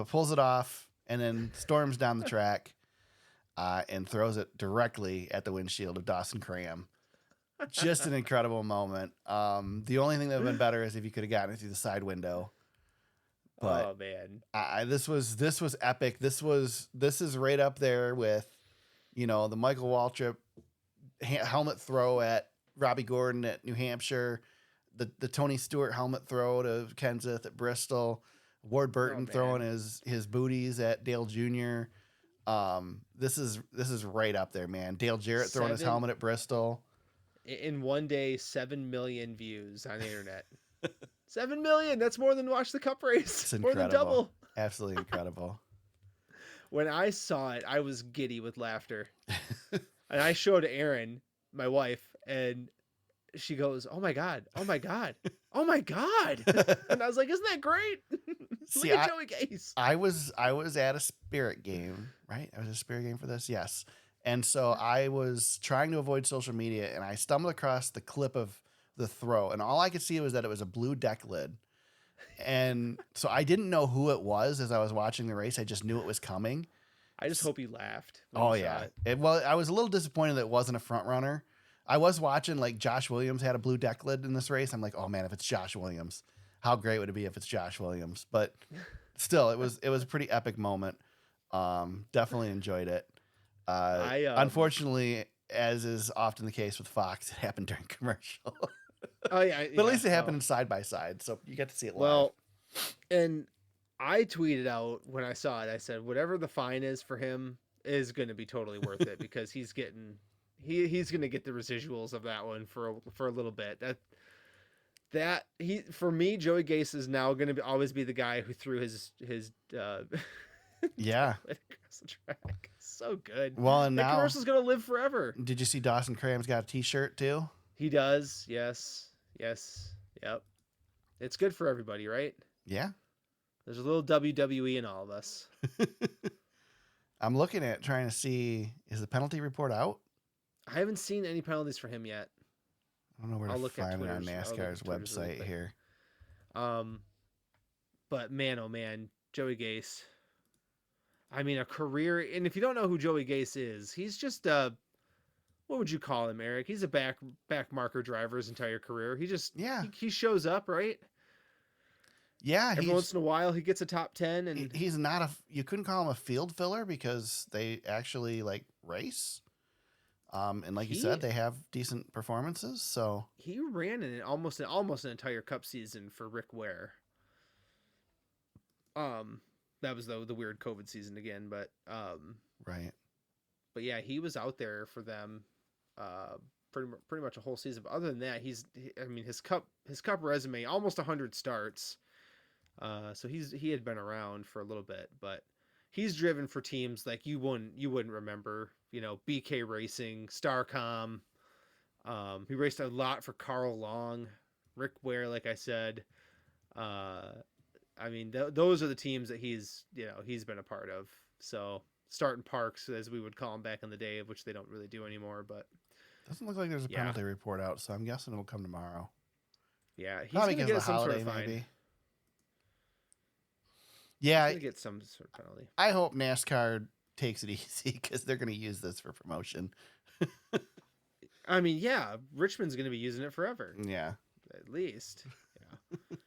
pulls it off and then storms down the track and throws it directly at the windshield of Dawson Cram. Just an incredible moment. The only thing that would have been better is if you could have gotten it through the side window. But oh man, this was epic. This is right up there with, the Michael Waltrip helmet throw at Robbie Gordon at New Hampshire, the Tony Stewart helmet throw to Kenseth at Bristol, Ward Burton throwing his booties at Dale Jr. This is right up there, man. Dale Jarrett throwing his helmet at Bristol. In one day, 7 million views on the internet. 7 million. That's more than watch the Cup race. It's incredible. More than double. Absolutely incredible. When I saw it, I was giddy with laughter. And I showed Erin, my wife, and she goes, "Oh my God. Oh my God. Oh my God." And I was like, "Isn't that great?" See, Look at Joey Gase. I was at a Spirit game, right? I was at a Spirit game for this. Yes. And so I was trying to avoid social media, and I stumbled across the clip of the throw, and all I could see was that it was a blue deck lid. And so I didn't know who it was as I was watching the race. I just knew it was coming. I just hope you laughed. Oh, yeah. I was a little disappointed that it wasn't a front runner. I was watching, like, Josh Williams had a blue deck lid in this race. I'm like, oh, man, if it's Josh Williams, how great would it be if it's Josh Williams? But still, it was a pretty epic moment. Definitely enjoyed it. Unfortunately, as is often the case with Fox, it happened during commercial. Oh yeah, but at least it happened side by side, so you get to see it live. Well, and I tweeted out when I saw it, I said, whatever the fine is for him is going to be totally worth it because he's going to get the residuals of that one for a little bit. For me, Joey Gase is now going to always be the guy who threw his yeah across the track. So good. Well, and now commercial's going to live forever. Did you see Dawson Cram's got a T-shirt too? He does. Yes. Yep. It's good for everybody, right? Yeah. There's a little WWE in all of us. I'm looking at trying to see, is the penalty report out? I haven't seen any penalties for him yet. I don't know where to find it on NASCAR's website here. But man, oh man, Joey Gase. I mean, a career, and if you don't know who Joey Gase is, he's just what would you call him, Eric? He's a back marker driver his entire career. He shows up, right? Yeah. Every once in a while he gets a top 10 and he's not you couldn't call him a field filler because they actually like race. And like you said, they have decent performances. So he ran in almost an entire Cup season for Rick Ware. That was the weird COVID season again, but right. But yeah, he was out there for them pretty much a whole season. But other than that, his Cup resume, almost 100 starts. So he had been around for a little bit, but he's driven for teams like you wouldn't remember, BK Racing, Starcom. He raced a lot for Carl Long, Rick Ware, like I said. I mean, those are the teams that he's been a part of. So starting parks, as we would call them back in the day, which they don't really do anymore. But doesn't look like there's a penalty report out, so I'm guessing it'll come tomorrow. Yeah, he's probably gonna because get of the some holiday, sort of fine. maybe. Yeah, he's gonna get some sort of penalty. I hope NASCAR takes it easy because they're going to use this for promotion. I mean, yeah, Richmond's going to be using it forever. Yeah, at least. Yeah,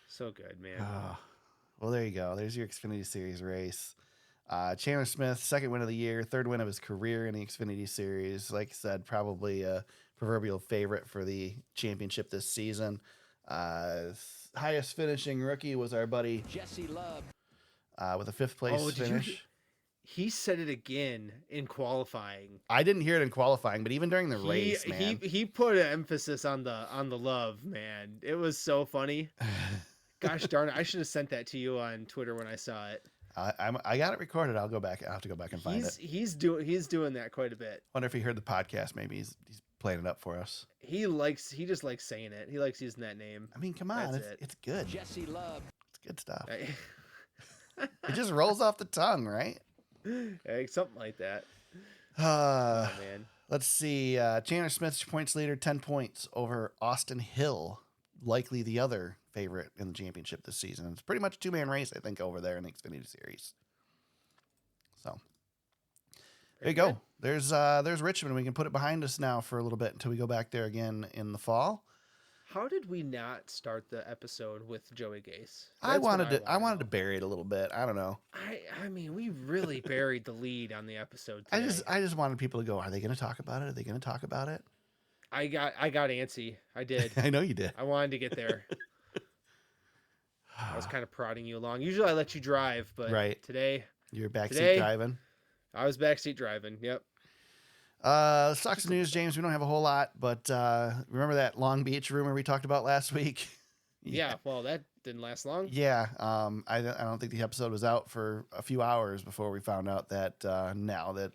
so good, man. Well, there you go. There's your Xfinity Series race. Chandler Smith, second win of the year, third win of his career in the Xfinity Series. Like I said, probably a proverbial favorite for the championship this season. Highest finishing rookie was our buddy Jesse Love with a fifth place finish. He said it again in qualifying. I didn't hear it in qualifying, but even during the race, man. He put an emphasis on the love, man. It was so funny. Gosh darn it! I should have sent that to you on Twitter when I saw it. I got it recorded. I'll have to go back and find it. He's doing that quite a bit. Wonder if he heard the podcast. Maybe he's playing it up for us. He just likes saying it. He likes using that name. I mean, come on, it's good. Jesse Love. It's good stuff. It just rolls off the tongue, right? Something like that. Oh, man. Let's see. Chandler Smith's points leader, 10 points over Austin Hill, likely the other favorite in the championship this season. It's pretty much a two-man race, I think, over there in the Xfinity Series. So there you go. There's Richmond. We can put it behind us now for a little bit until we go back there again in the fall. How did we not start the episode with Joey Gase? I wanted to bury it a little bit. I don't know. I mean, we really buried the lead on the episode today. I just wanted people to go, are they going to talk about it? Are they going to talk about it? I got antsy. I did. I know you did. I wanted to get there. I was kind of prodding you along. Usually I let you drive, but today you're backseat driving. I was backseat driving. Yep. Let's talk some news, James. We don't have a whole lot, but remember that Long Beach rumor we talked about last week? Yeah. Well, that didn't last long. Yeah. I don't think the episode was out for a few hours before we found out that now that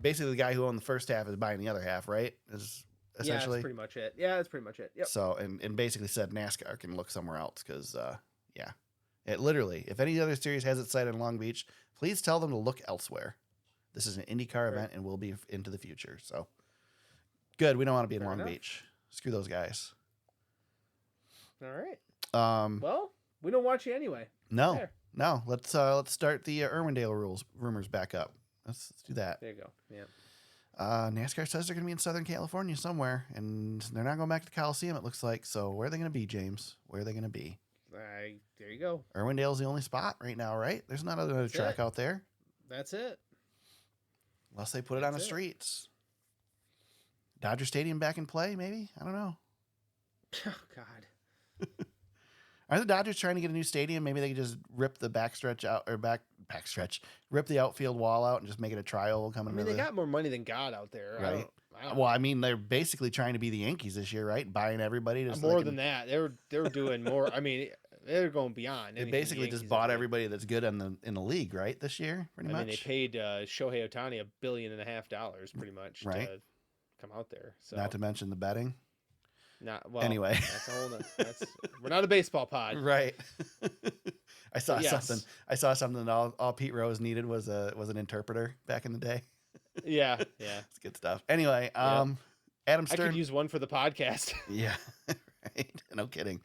basically the guy who owned the first half is buying the other half, right? Is essentially that's pretty much it. Yeah, that's pretty much it. Yep. So and basically said NASCAR can look somewhere else because it literally, if any other series has its site in Long Beach, please tell them to look elsewhere. This is an IndyCar event and will be into the future. So good. We don't want to be in Long Beach. Screw those guys. All right. Well, we don't watch you anyway. No. Let's start the Irwindale rumors back up. Let's do that. There you go. Yeah. NASCAR says they're going to be in Southern California somewhere, and they're not going back to the Coliseum, it looks like. So where are they going to be, James? Where are they going to be? There you go. Irwindale's the only spot right now, right? There's not another track out there. That's it. Unless they put it on the streets. Dodger Stadium back in play, maybe? I don't know. Oh, God. Are the Dodgers trying to get a new stadium? Maybe they could just rip the backstretch out, or rip the outfield wall out and just make it a trial coming. They got more money than God out there, right? I don't well, I mean, they're basically trying to be the Yankees this year, right? Buying everybody. More than that, they're doing more. I mean, they're going beyond. They basically just bought everybody that's good in the league, right? This year, pretty much. I mean, they paid Shohei Ohtani $1.5 billion, pretty much, to come out there. So not to mention the betting. Anyway, that's a whole. We're not a baseball pod, right? I saw something. All Pete Rose needed was an interpreter back in the day. Yeah. It's good stuff. Anyway, Adam Stern. I could use one for the podcast. Yeah, right. No kidding.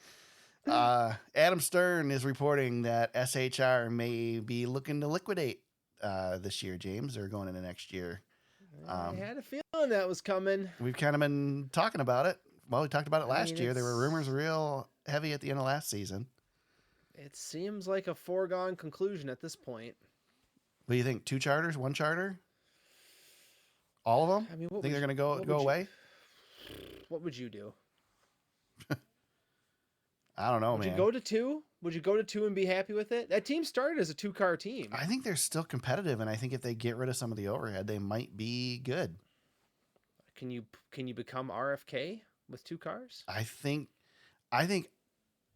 Adam Stern is reporting that SHR may be looking to liquidate this year, James, or going into next year. I had a feeling that was coming. We've kind of been talking about it. Well, we talked about it last year. There were rumors real heavy at the end of last season. It seems like a foregone conclusion at this point. What do you think? 2 charters, 1 charter? All of them? I mean, think they're going to go away? What would you do? I don't know, man. Would you go to 2? Would you go to 2 and be happy with it? That team started as a 2-car team. I think they're still competitive, and I think if they get rid of some of the overhead, they might be good. Can you become RFK with 2 cars? I think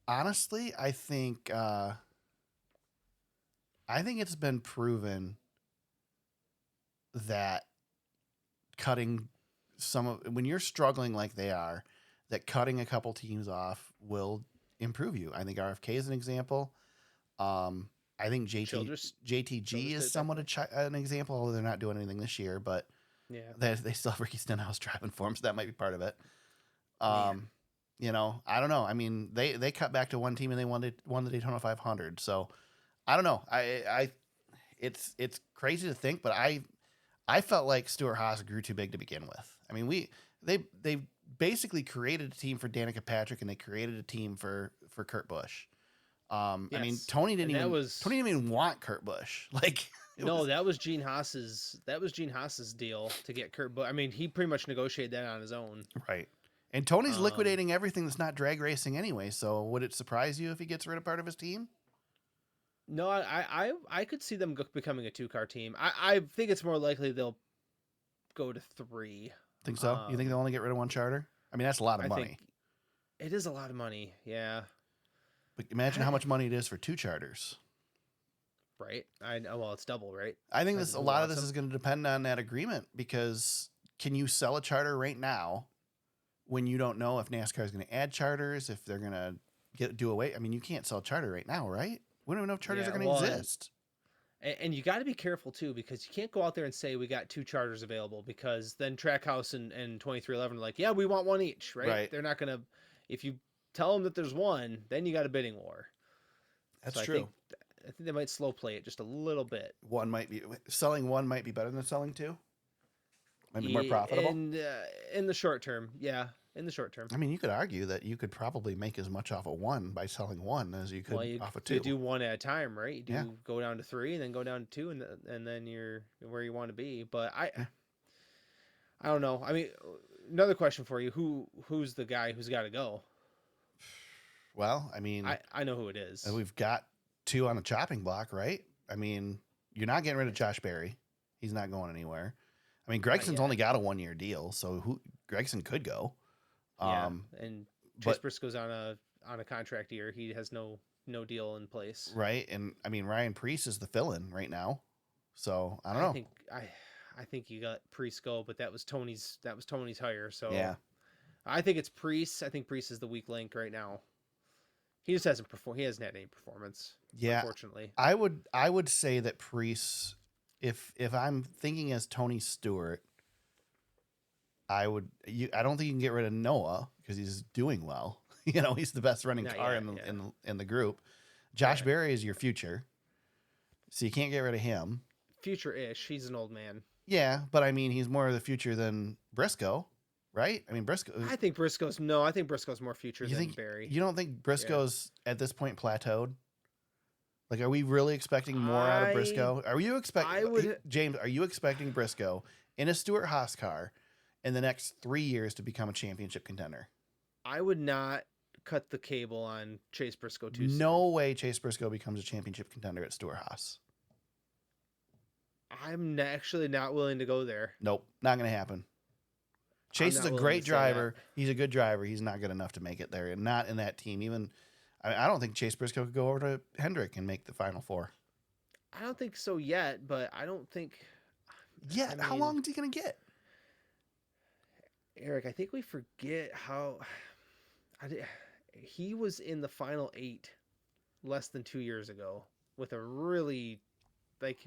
honestly, I think it's been proven that when you're struggling like they are, that cutting a couple teams off will improve you. I think RFK is an example. I think JTG is somewhat an example, although they're not doing anything this year, but they still have Ricky Stenhouse driving for them, so that might be part of it. You know, I don't know. I mean, they cut back to one team and they won the Daytona 500. So I don't know. It's crazy to think, but I felt like Stewart-Haas grew too big to begin with. I mean, they basically created a team for Danica Patrick and they created a team for Kurt Busch. I mean, Tony didn't even want Kurt Busch. Like, that was Gene Haas's deal to get Kurt Busch. I mean, he pretty much negotiated that on his own. Right. And Tony's liquidating everything that's not drag racing anyway. So would it surprise you if he gets rid of part of his team? No, I could see them becoming a 2-car team. I think it's more likely they'll go to 3. Think so? You think they'll only get rid of one charter? I mean, that's a lot of money. It is a lot of money. Yeah. But imagine how much money it is for 2 charters. Right. I know. Well, it's double, right? I think a lot of this is going to depend on that agreement, because can you sell a charter right now when you don't know if NASCAR is going to add charters, if they're going to do away? I mean, you can't sell a charter right now, right? We don't even know if charters are going to exist. And you got to be careful too, because you can't go out there and say we got 2 charters available, because then Trackhouse and 2311 are like, yeah, we want one each, right? They're not going to. If you tell them that there's one, then you got a bidding war. That's true. I think they might slow play it just a little bit. Selling one might be better than selling 2. Might be more profitable. In the short term, yeah. In the short term. I mean, you could argue that you could probably make as much off of 1 by selling 1 as you could off of 2. You do 1 at a time, right? You go down to 3 and then go down to 2, and then you're where you want to be. But I don't know. I mean, another question for you: who's the guy who's got to go? Well, I mean, I know who it is. We've got 2 on the chopping block, right? I mean, you're not getting rid of Josh Berry. He's not going anywhere. I mean, Gregson's only got a 1-year deal, so Gregson could go. And Chase Briscoe's on a contract year. He has no deal in place. Right. And I mean, Ryan Preece is the fill-in right now. So I don't know. I think you got Preece go, but that was Tony's hire. So yeah, I think it's Preece. I think Preece is the weak link right now. He just hasn't performed. He hasn't had any performance. Yeah. Unfortunately. I would say that Preece, if I'm thinking as Tony Stewart, I don't think you can get rid of Noah because he's doing well. You know, he's the best running car in the group. Josh Berry is your future, so you can't get rid of him. Future-ish. He's an old man. Yeah, but I mean, he's more of the future than Briscoe, right? I mean, Briscoe. I think Briscoe's more future than Berry. You don't think Briscoe's at this point plateaued? Like, are we really expecting more out of Briscoe? Are you expecting James? Are you expecting Briscoe in a Stewart-Haas car in the next 3 years to become a championship contender? I would not cut the cable on Chase Briscoe too soon. No way Chase Briscoe becomes a championship contender at Stewart-Haas. I'm actually not willing to go there. Nope, not going to happen. Chase is a great driver. He's a good driver. He's not good enough to make it there, and not in that team. Even I don't think Chase Briscoe could go over to Hendrick and make the Final Four. I don't think so yet, but I don't think... Yeah, I mean, how long is he going to get? Aric, I think we forget how... He was in the Final 8 less than 2 years ago with a really, like,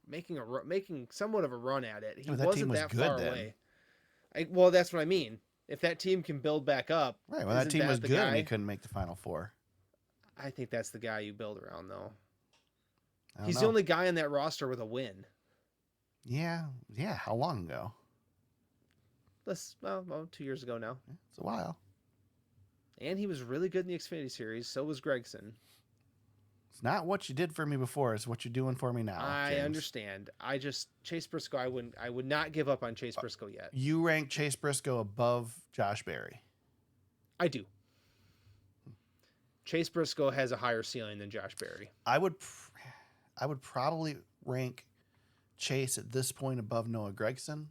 making somewhat of a run at it. He wasn't that far away. Well, that's what I mean. If that team can build back up... Right, well, that team was good and he couldn't make the Final Four. I think that's the guy you build around, though. He's the only guy on that roster with a win. Yeah. How long ago? 2 years ago now. It's a while. And he was really good in the Xfinity Series. So was Gregson. It's not what you did for me before. It's what you're doing for me now. I understand. Chase Briscoe. I would not give up on Chase Briscoe yet. You rank Chase Briscoe above Josh Berry. I do. Chase Briscoe has a higher ceiling than Josh Berry. I would probably rank Chase at this point above Noah Gragson,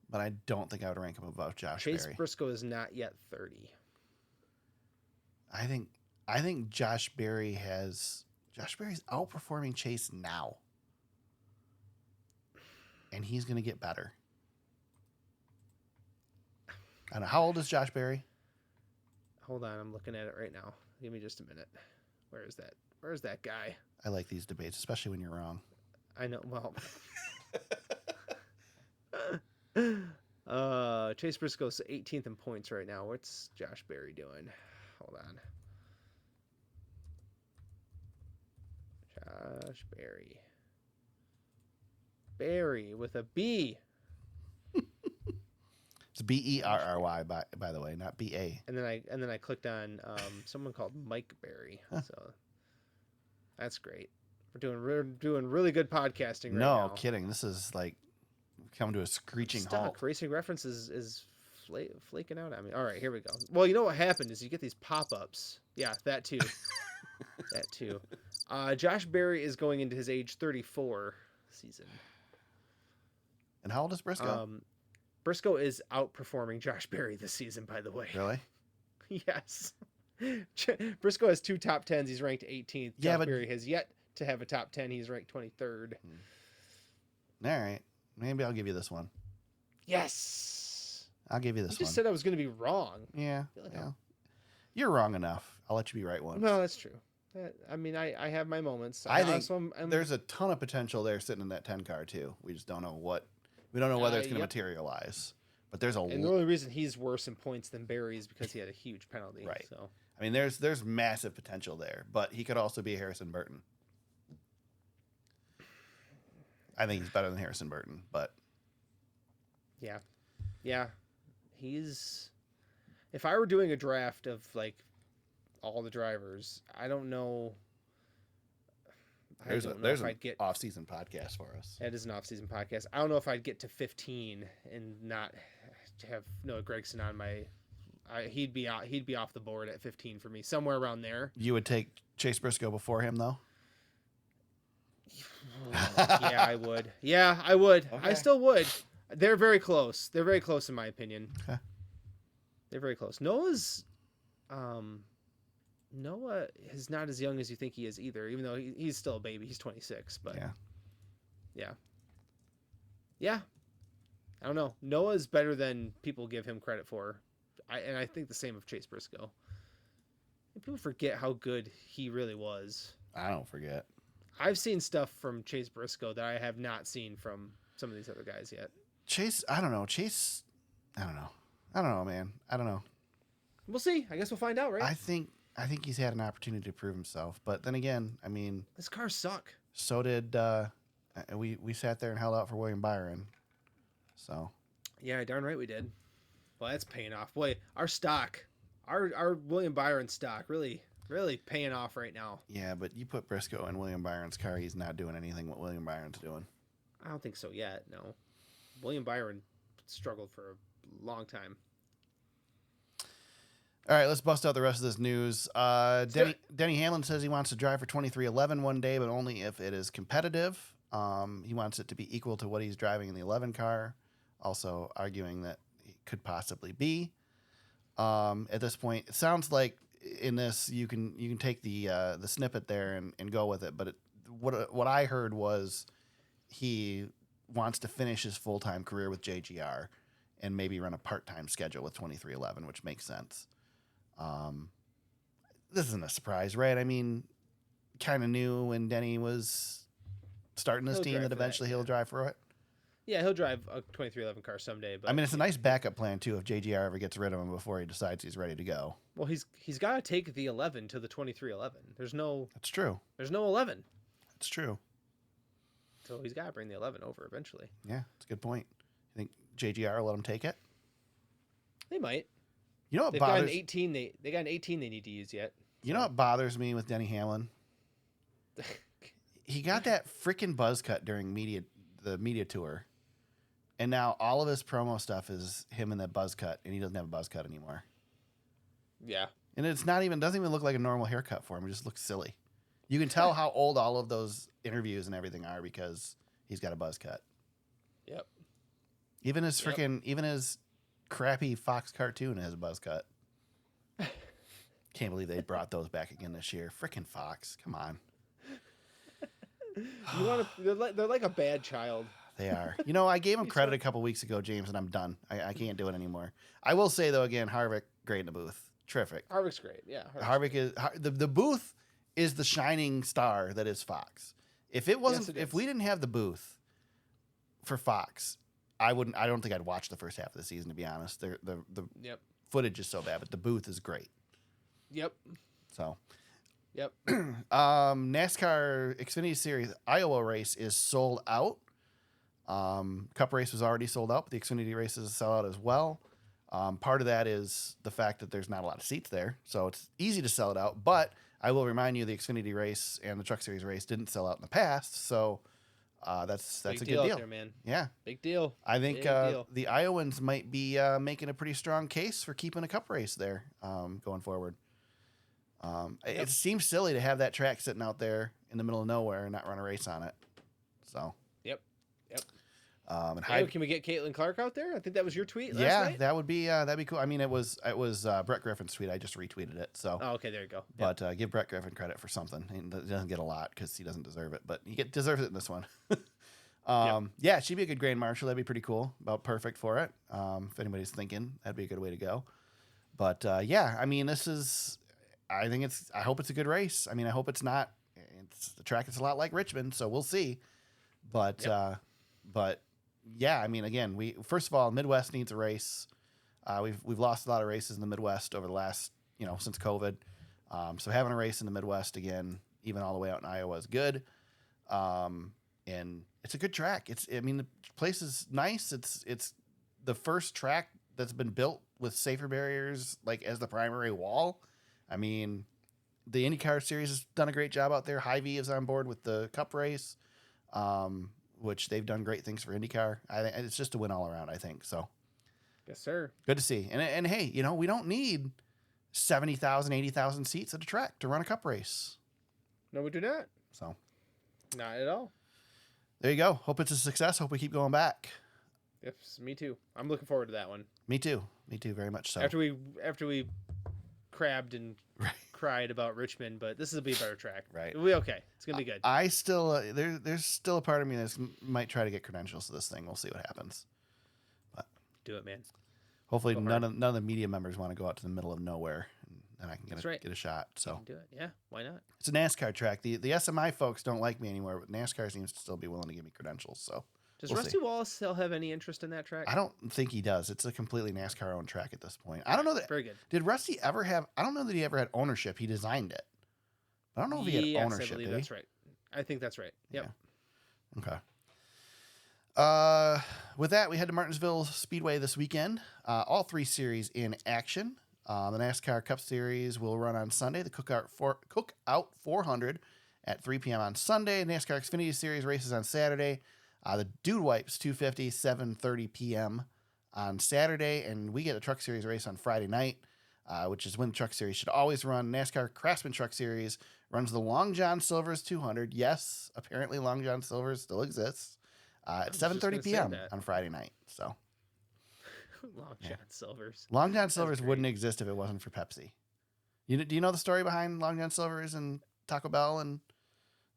but I don't think I would rank him above Josh Berry. Chase Briscoe is not yet 30. I think Josh Berry's outperforming Chase now. And he's going to get better. I don't know. How old is Josh Berry? Hold on, I'm looking at it right now. Give me just a minute. Where is that? Where's that guy? I like these debates, especially when you're wrong. I know. Well, Chase Briscoe's 18th in points right now. What's Josh Berry doing? Hold on. Josh Berry. Berry with a B. It's Berry, by the way, not BA. And then I clicked on someone called Mike Berry. So that's great. We're doing really good podcasting right now. No kidding. This is like coming to a screeching halt. Racing Reference is flaking out at me. All right, here we go. Well, you know what happened is you get these pop-ups. Yeah, that too. That too. Josh Berry is going into his age 34 season. And how old is Briscoe? Briscoe is outperforming Josh Berry this season, by the way. Really? Yes. Briscoe has 2 top 10s. He's ranked 18th. Yeah, Josh Berry has yet to have a top 10. He's ranked 23rd. All right. Maybe I'll give you this one. Yes. I'll give you this one. You just said I was going to be wrong. Yeah. You're wrong enough. I'll let you be right once. No, that's true. I mean, I have my moments. I think there's a ton of potential there sitting in that 10 car too. We just don't know what. We don't know whether it's going to materialize. But there's and the only reason he's worse in points than Berry is because he had a huge penalty. Right. So I mean, there's massive potential there, but he could also be Harrison Burton. I think he's better than Harrison Burton, but yeah, he's. If I were doing a draft of like all the drivers, I don't know. There's an off-season podcast for us. It is an off-season podcast. I don't know if I'd get to 15 and not have Noah Gragson on my. He'd be out. He'd be off the board at 15 for me, somewhere around there. You would take Chase Briscoe before him, though. Yeah, I would. Yeah, I would. Okay. I still would. They're very close. They're very close in my opinion. Okay. They're very close. Noah is not as young as you think he is either, even though he's still a baby. He's 26, but yeah. I don't know. Noah's better than people give him credit for. I think the same of Chase Briscoe. People forget how good he really was. I don't forget. I've seen stuff from Chase Briscoe that I have not seen from some of these other guys yet. Chase, I don't know. I don't know, man. I don't know. We'll see. I guess we'll find out, right? I think he's had an opportunity to prove himself, but then again, I mean, this cars suck. So did we sat there and held out for William Byron. So yeah, darn right we did. Well, that's paying off. Boy, our stock, our William Byron stock, really paying off right now. Yeah, but you put Briscoe in William Byron's car, he's not doing anything what William Byron's doing. I don't think so yet. No, William Byron struggled for a long time. All right, let's bust out the rest of this news. Denny Hamlin says he wants to drive for 2311 one day, but only if it is competitive. He wants it to be equal to what he's driving in the 11 car, also arguing that it could possibly be. At this point, it sounds like in this you can take the snippet there and go with it, but what I heard was he wants to finish his full-time career with JGR and maybe run a part-time schedule with 2311, which makes sense. This isn't a surprise, right? I mean, kind of knew when Denny was starting this team that eventually he'll drive for it. Yeah, he'll drive a 2311 car someday. But I mean, it's a nice backup plan too if JGR ever gets rid of him before he decides he's ready to go. Well, he's got to take the 11 to the 2311. That's true. There's no 11. That's true. So he's got to bring the 11 over eventually. Yeah, that's a good point. You think JGR will let him take it? They might. You know what They've got an 18. They got an 18 they need to use yet. So. You know what bothers me with Denny Hamlin? He got that freaking buzz cut during the media tour, and now all of his promo stuff is him in that buzz cut, and he doesn't have a buzz cut anymore. Yeah, and doesn't even look like a normal haircut for him. It just looks silly. You can tell how old all of those interviews and everything are because he's got a buzz cut. Yep. Even his crappy Fox cartoon has a buzz cut. Can't believe they brought those back again this year. Frickin' Fox, come on. They're like a bad child. They are. You know, I gave him credit a couple weeks ago, James, and I'm done. I can't do it anymore. I will say though, again, Harvick great in the booth. terrific. Harvick's great. Yeah. Harvick is the booth is the shining star that is Fox. If it wasn't, if we didn't have the booth for Fox, I don't think I'd watch the first half of the season, to be honest. The footage is so bad, but the booth is great. Yep. So. Yep. NASCAR Xfinity Series Iowa race is sold out. Cup race was already sold out, but the Xfinity race is a sellout as well. Part of that is the fact that there's not a lot of seats there, so it's easy to sell it out. But I will remind you, the Xfinity race and the Truck Series race didn't sell out in the past, so that's a good deal. Out there, man. Yeah, big deal. I think the Iowans might be making a pretty strong case for keeping a Cup race there going forward. It seems silly to have that track sitting out there in the middle of nowhere and not run a race on it. So. Yep. And can we get Caitlin Clark out there? I think that was your tweet. Yeah, last night? that would be that'd be cool. I mean, it was Brett Griffin's tweet. I just retweeted it. So. Oh, okay, there you go. But give Brett Griffin credit for something. He doesn't get a lot because he doesn't deserve it, but he deserves it in this one. Yeah, she'd be a good grand marshal. That'd be pretty cool. About perfect for it. If anybody's thinking, that'd be a good way to go. But yeah, I mean, I hope it's a good race. I mean, I hope it's not. The track is a lot like Richmond, so we'll see. But yeah, I mean, again, first of all, Midwest needs a race. We've lost a lot of races in the Midwest over the last, since COVID. So having a race in the Midwest again, even all the way out in Iowa, is good. And it's a good track. The place is nice. It's the first track that's been built with safer barriers, like as the primary wall. I mean, the IndyCar series has done a great job out there. Hy-Vee is on board with the Cup race, which they've done great things for IndyCar. It's just a win all around, I think. So, yes, sir. Good to see. And hey, we don't need 70,000, 80,000 seats at a track to run a Cup race. No, we do not. So, not at all. There you go. Hope it's a success. Hope we keep going back. Yes, me too. I'm looking forward to that one. Me too. Very much so. After we crabbed and cried about Richmond, but this will be a better track. Right. It'll be okay. It's gonna be good. I still there's still a part of me that might try to get credentials to this thing. We'll see what happens. But do it, man. Hopefully none of the media members want to go out to the middle of nowhere, and I can get a shot. So do it. Yeah, why not? It's a NASCAR track. The SMI folks don't like me anymore, but NASCAR seems to still be willing to give me credentials. So does Rusty Wallace still have any interest in that track? I don't think he does. It's a completely NASCAR owned track at this point. I don't know that. Very good. Did Rusty ever have? I don't know that he ever had ownership. He designed it. I don't know if he had ownership. I believe that's right. I think that's right. Yep. Yeah. Okay. With that, we head to Martinsville Speedway this weekend. All three series in action. The NASCAR Cup Series will run on Sunday. The Cookout 400 at 3 p.m. on Sunday. NASCAR Xfinity Series races on Saturday. The Dude Wipes 250, 7:30 p.m. on Saturday. And we get a Truck Series race on Friday night, which is when the Truck Series should always run. NASCAR Craftsman Truck Series runs the Long John Silver's 200. Yes, apparently Long John Silver's still exists. At 7:30 p.m. on Friday night. So, Long John Silver's. Long John Silver's wouldn't exist if it wasn't for Pepsi. Do you know the story behind Long John Silver's and Taco Bell and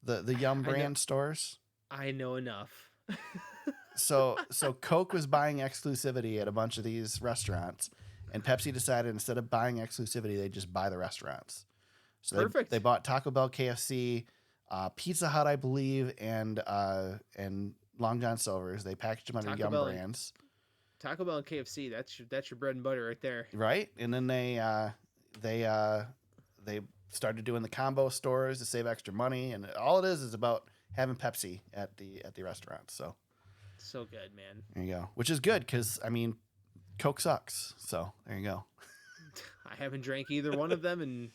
the Yum brand stores? I know enough. So Coke was buying exclusivity at a bunch of these restaurants, and Pepsi decided instead of buying exclusivity, they'd just buy the restaurants. So Perfect. They bought Taco Bell, KFC, Pizza Hut, I believe, and Long John Silver's. They packaged them under Yum brands. Taco Bell and KFC. That's your bread and butter right there. Right, and then they started doing the combo stores to save extra money, and all it is about having Pepsi at the restaurants. So good, man. There you go. Which is good because Coke sucks. So there you go. I haven't drank either one of them in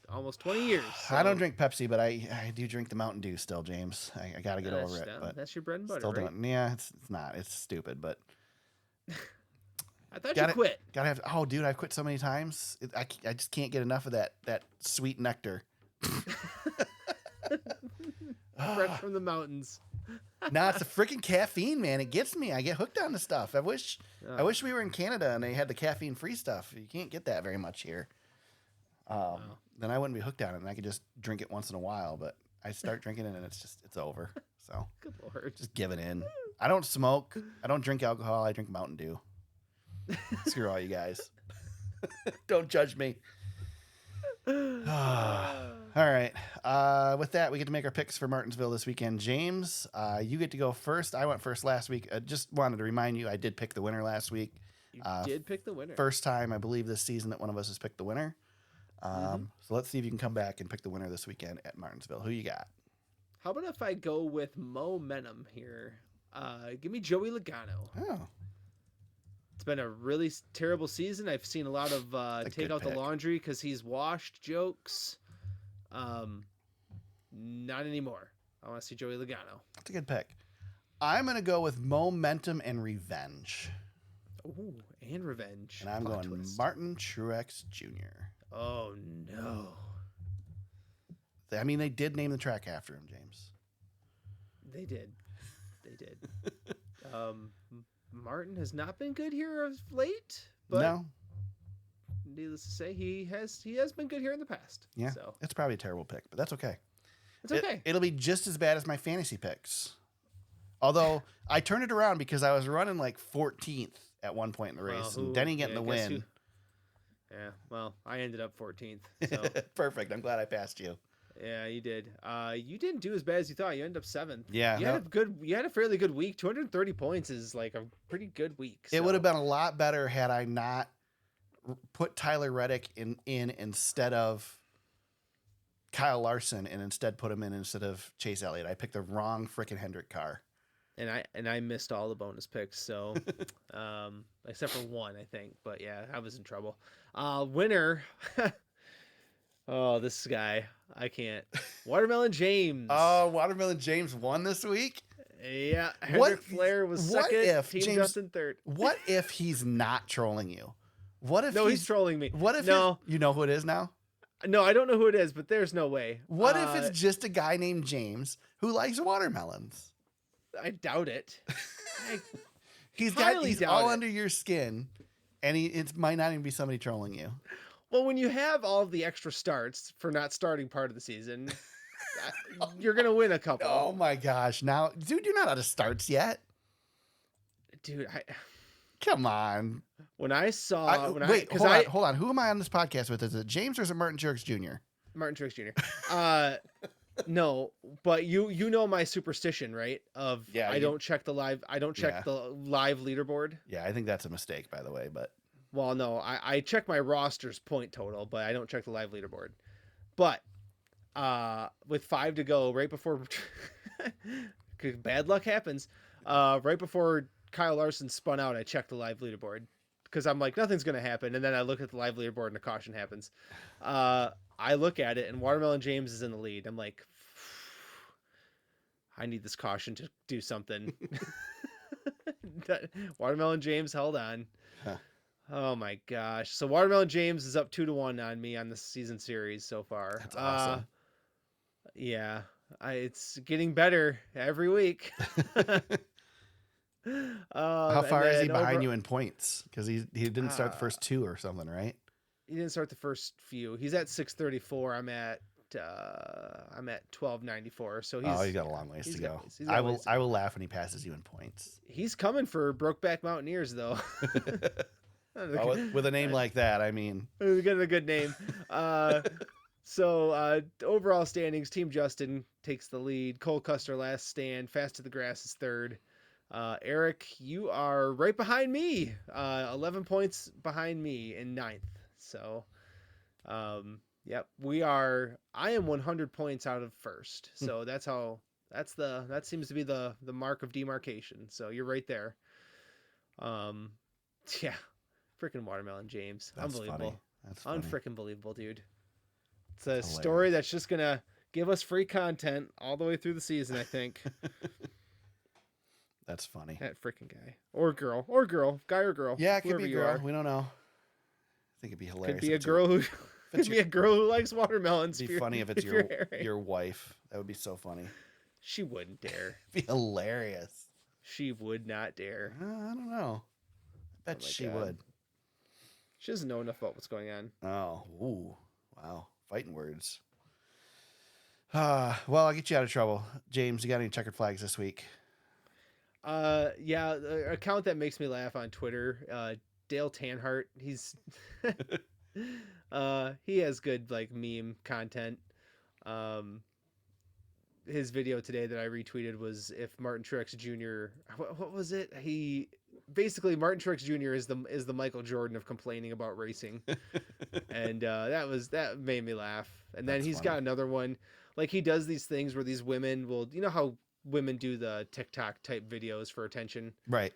almost 20 years. So. I don't drink Pepsi, but I do drink the Mountain Dew still, James. I got to get over it. But that's your bread and butter, still right? Yeah, it's not. It's stupid, but I thought you quit. Gotta have. Oh, dude, I've quit so many times. I just can't get enough of that sweet nectar. Fresh from the mountains. No, it's the freaking caffeine, man. It gets me. I get hooked on the stuff. I wish we were in Canada and they had the caffeine-free stuff. You can't get that very much here. Then I wouldn't be hooked on it, and I could just drink it once in a while. But I start drinking it, and it's over. So Good Lord. Just giving in. I don't smoke. I don't drink alcohol. I drink Mountain Dew. Screw all you guys. Don't judge me. All right. With that, we get to make our picks for Martinsville this weekend. James, you get to go first. I went first last week. I just wanted to remind you, I did pick the winner last week. You did pick the winner. First time, I believe, this season that one of us has picked the winner. So let's see if you can come back and pick the winner this weekend at Martinsville. Who you got? How about if I go with momentum here? Give me Joey Logano. Oh. It's been a really terrible season. I've seen a lot of take out the laundry because he's washed jokes. Not anymore. I want to see Joey Logano. That's a good pick. I'm going to go with momentum and revenge. Ooh, and revenge. And I'm going twist. Martin Truex Jr. Oh, no. I mean, they did name the track after him, James. They did. Martin has not been good here of late, but no. Needless to say, he has been good here in the past. Yeah, so it's probably a terrible pick, but that's okay. It's okay. It'll be just as bad as my fantasy picks. Although I turned it around because I was running like 14th at one point in the race, and Denny getting the win. Yeah, well, I ended up 14th. So. Perfect. I'm glad I passed you. Yeah, you did. You didn't do as bad as you thought. You ended up 7th. Yeah, you had a fairly good week. 230 points is like a pretty good week. So. It would have been a lot better had I not put Tyler Reddick in instead of Kyle Larson, and instead put him in instead of Chase Elliott. I picked the wrong freaking Hendrick car. And I missed all the bonus picks, so except for one, I think. But yeah, I was in trouble. Winner. Oh, this guy. I can't. Watermelon James. Oh, Watermelon James won this week? Yeah. Hendrick Flair was second. Team James, Justin third. What if he's not trolling you? What if he's trolling me? What if you know who it is now? No, I don't know who it is, but there's no way. What if it's just a guy named James who likes watermelons? I doubt it. He's all under your skin, and it might not even be somebody trolling you. Well, when you have all of the extra starts for not starting part of the season, you're going to win a couple. Oh my gosh. Now, dude, you're not out of starts yet. Dude, come on. When I saw... Hold on. Who am I on this podcast with? Is it James or is it Martin Truex Jr.? Martin Truex Jr. No, but you know my superstition, right? I don't check the live leaderboard. Yeah, I think that's a mistake, by the way, but... Well, no, I check my roster's point total, but I don't check the live leaderboard. But with 5 to go, right before bad luck happens, right before Kyle Larson spun out, I checked the live leaderboard because I'm like, nothing's going to happen. And then I look at the live leaderboard and a caution happens. I look at it and Watermelon James is in the lead. I'm like, I need this caution to do something. Watermelon James held on. Huh. Oh my gosh. So Watermelon James is up 2-1 on me on the season series so far. That's awesome. Yeah. It's getting better every week. How far is he behind you in points? Because he didn't start the first 2 or something, right? He didn't start the first few. He's at 634. I'm at 1294. So he's got a long ways to go. I will laugh when he passes you in points. He's coming for Brokeback Mountaineers though. With a name like that, I mean, we got a good name. So overall standings, Team Justin takes the lead. Cole Custer last stand. Fast to the Grass is third. Aric, you are right behind me. 11 points behind me in 9th. So, yep, I am 100 points out of first. So that seems to be the mark of demarcation. So you're right there. Yeah. Freaking Watermelon James. That's unbelievable. That's funny. Unfreaking believable, dude. It's a story that's just going to give us free content all the way through the season, I think. That's funny. That freaking guy. Or girl. Guy or girl. Yeah, it could be a girl. We don't know. I think it'd be hilarious. Could be a girl who likes watermelons. It'd be funny if it's your wife. That would be so funny. She wouldn't dare. It'd be hilarious. She would not dare. I don't know. I bet she would. She doesn't know enough about what's going on. Oh, ooh, wow. Fighting words. Well, I'll get you out of trouble. James, you got any checkered flags this week? Yeah, the account that makes me laugh on Twitter, Dale Earnhardt. He's he has good like meme content. His video today that I retweeted was if Martin Truex Jr. What was it? He basically Martin Truex Jr. is the Michael Jordan of complaining about racing, and that made me laugh. And then he's got another one, like he does these things where these women will, you know how women do the TikTok type videos for attention, right?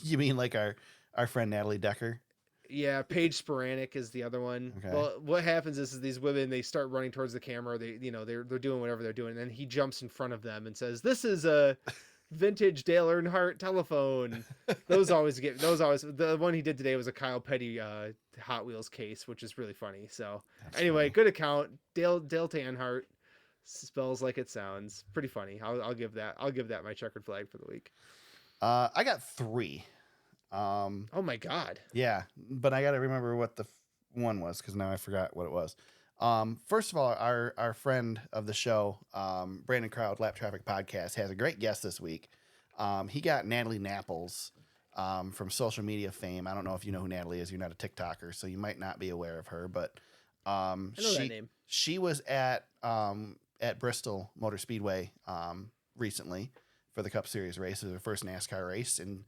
You mean like our friend Natalie Decker? Yeah, Paige Sporanic is the other one. Okay. Well, what happens is these women, they start running towards the camera. They're doing whatever they're doing, and then he jumps in front of them and says, "This is a vintage Dale Earnhardt telephone." Those always the one he did today was a Kyle Petty Hot Wheels case, which is really funny. So anyway, good account. Dale Earnhardt spells like it sounds. Pretty funny. I'll give that my checkered flag for the week. I got 3. Oh my God. Yeah, but I got to remember what the one was because now I forgot what it was. First of all, our friend of the show, Brandon Crowd, Lap Traffic Podcast, has a great guest this week. He got Natalie Napples from social media fame. I don't know if you know who Natalie is. You're not a TikToker, so you might not be aware of her. But I know that name. She was at Bristol Motor Speedway recently for the Cup Series race. It was her first NASCAR race, and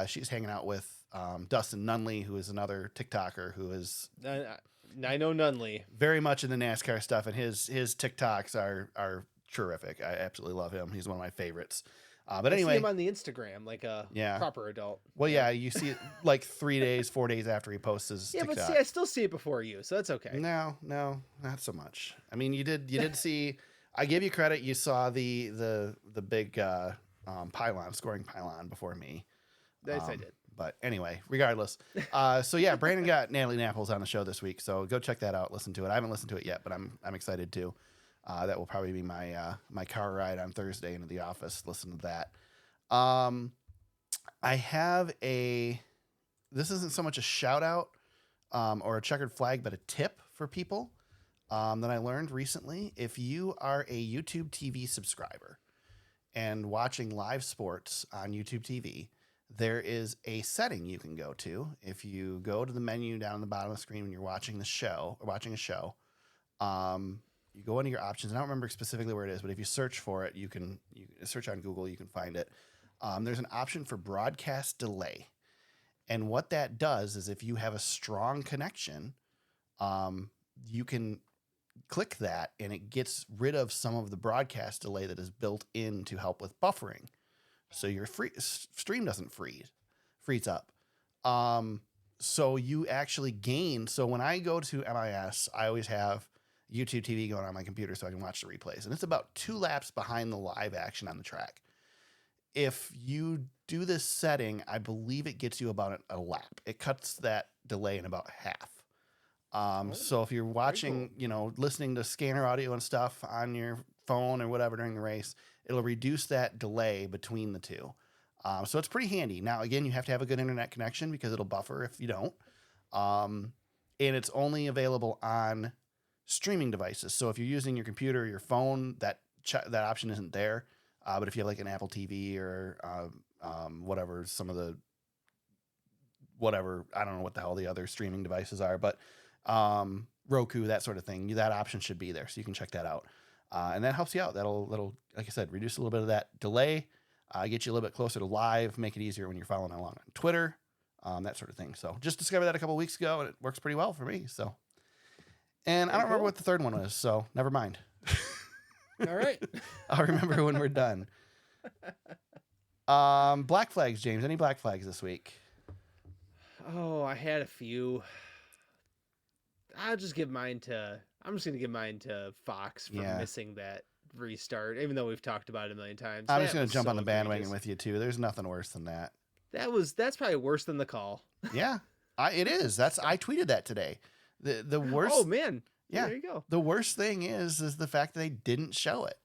she's hanging out with Dustin Nunley, who is another TikToker who is... I know Nunley. Very much in the NASCAR stuff, and his TikToks are terrific. I absolutely love him. He's one of my favorites. But anyway... I see him on the Instagram, like a proper adult. Well, yeah, you see it like 3 days, 4 days after he posts his TikTok. But see, I still see it before you, so that's okay. No, not so much. I mean, you did see... I give you credit. You saw the big scoring pylon before me. Yes, I did. But anyway, regardless. So yeah, Brandon got Natalie Napples on the show this week. So go check that out. Listen to it. I haven't listened to it yet, but I'm excited to. That will probably be my car ride on Thursday into the office. Listen to that. I have this isn't so much a shout out or a checkered flag, but a tip for people that I learned recently. If you are a YouTube TV subscriber and watching live sports on YouTube TV, there is a setting you can go to. If you go to the menu down on the bottom of the screen when you're watching a show, you go into your options. And I don't remember specifically where it is, but if you search for it, you search on Google, you can find it. There's an option for broadcast delay. And what that does is if you have a strong connection, you can click that and it gets rid of some of the broadcast delay that is built in to help with buffering. So your stream doesn't freeze up. So you actually gain. So when I go to MIS, I always have YouTube TV going on my computer so I can watch the replays. And it's about 2 laps behind the live action on the track. If you do this setting, I believe it gets you about a lap. It cuts that delay in about half. So if you're watching, listening to scanner audio and stuff on your phone or whatever during the race, it'll reduce that delay between the two. So it's pretty handy. Now, again, you have to have a good internet connection because it'll buffer if you don't. And it's only available on streaming devices. So if you're using your computer or your phone, that option isn't there. But if you have like an Apple TV or whatever, I don't know what the hell the other streaming devices are, but Roku, that sort of thing, that option should be there. So you can check that out. And that helps you out. That'll, like I said, reduce a little bit of that delay, get you a little bit closer to live, make it easier when you're following along on Twitter, that sort of thing. So just discovered that a couple weeks ago, and it works pretty well for me. So, and I don't remember what the third one was, so never mind. All right. I'll remember when we're done. Black flags, James. Any black flags this week? Oh, I had a few. I'm just going to give mine to Fox for missing that restart, even though we've talked about it a million times. I'm just going to jump on the bandwagon with you too. There's nothing worse than that. That's probably worse than the call. Yeah, it is. I tweeted that today. The worst. Oh man. Yeah. There you go. The worst thing is the fact that they didn't show it.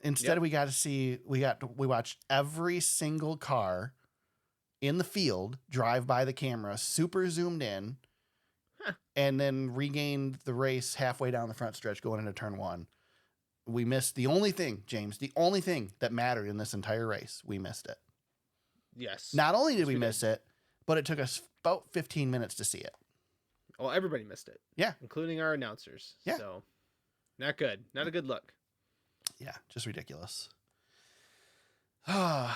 Instead, we watched every single car in the field drive by the camera, super zoomed in, and then regained the race halfway down the front stretch going into turn 1. We missed the only thing, James, the only thing that mattered in this entire race. We missed it. Yes. Not only did we miss it, but it took us about 15 minutes to see it. Well, everybody missed it. Yeah. Including our announcers. Yeah. So, not good. Not a good look. Yeah, just ridiculous. Well,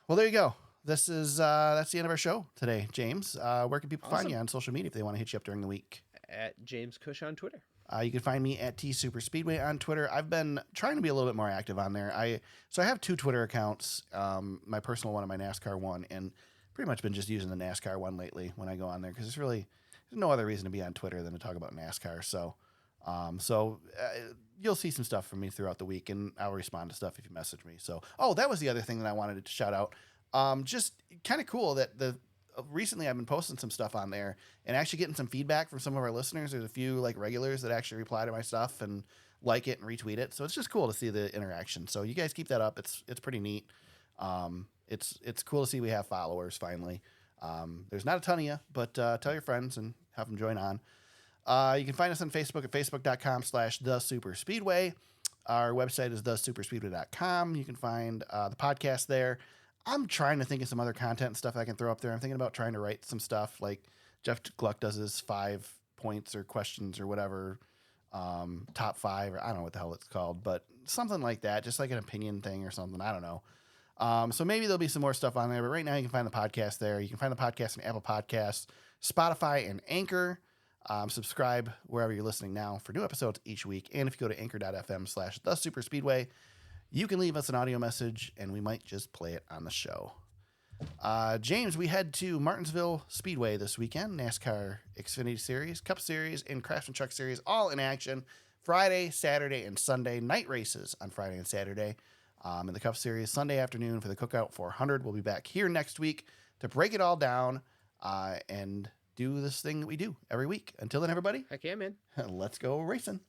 there you go. That's the end of our show today, James. Where can people find you on social media if they want to hit you up during the week? At James Cush on Twitter. You can find me at TSuperSpeedway on Twitter. I've been trying to be a little bit more active on there. I have 2 Twitter accounts, my personal one and my NASCAR one, and pretty much been just using the NASCAR one lately when I go on there because there's no other reason to be on Twitter than to talk about NASCAR. So you'll see some stuff from me throughout the week, and I'll respond to stuff if you message me. So, that was the other thing that I wanted to shout out. Just kind of cool that recently I've been posting some stuff on there and actually getting some feedback from some of our listeners. There's a few like regulars that actually reply to my stuff and like it and retweet it. So it's just cool to see the interaction. So you guys keep that up. It's pretty neat. It's cool to see we have followers finally. There's not a ton of you, but tell your friends and have them join on. You can find us on Facebook at facebook.com/thesuperspeedway. Our website is thesuperspeedway.com. You can find the podcast there. I'm trying to think of some other content and stuff I can throw up there. I'm thinking about trying to write some stuff like Jeff Gluck does his 5 points or questions or whatever, top 5, or I don't know what the hell it's called, but something like that, just like an opinion thing or something. I don't know. So maybe there'll be some more stuff on there, but right now you can find the podcast there. You can find the podcast on Apple Podcasts, Spotify, and Anchor. Subscribe wherever you're listening now for new episodes each week. And if you go to anchor.fm/thesuperspeedway, you can leave us an audio message and we might just play it on the show. James, we head to Martinsville Speedway this weekend. NASCAR Xfinity Series, Cup Series, and Craftsman Truck Series all in action. Friday, Saturday, and Sunday. Night races on Friday and Saturday. In the Cup Series, Sunday afternoon for the Cookout 400. We'll be back here next week to break it all down and do this thing that we do every week. Until then, everybody. Heck yeah, man. Let's go racing.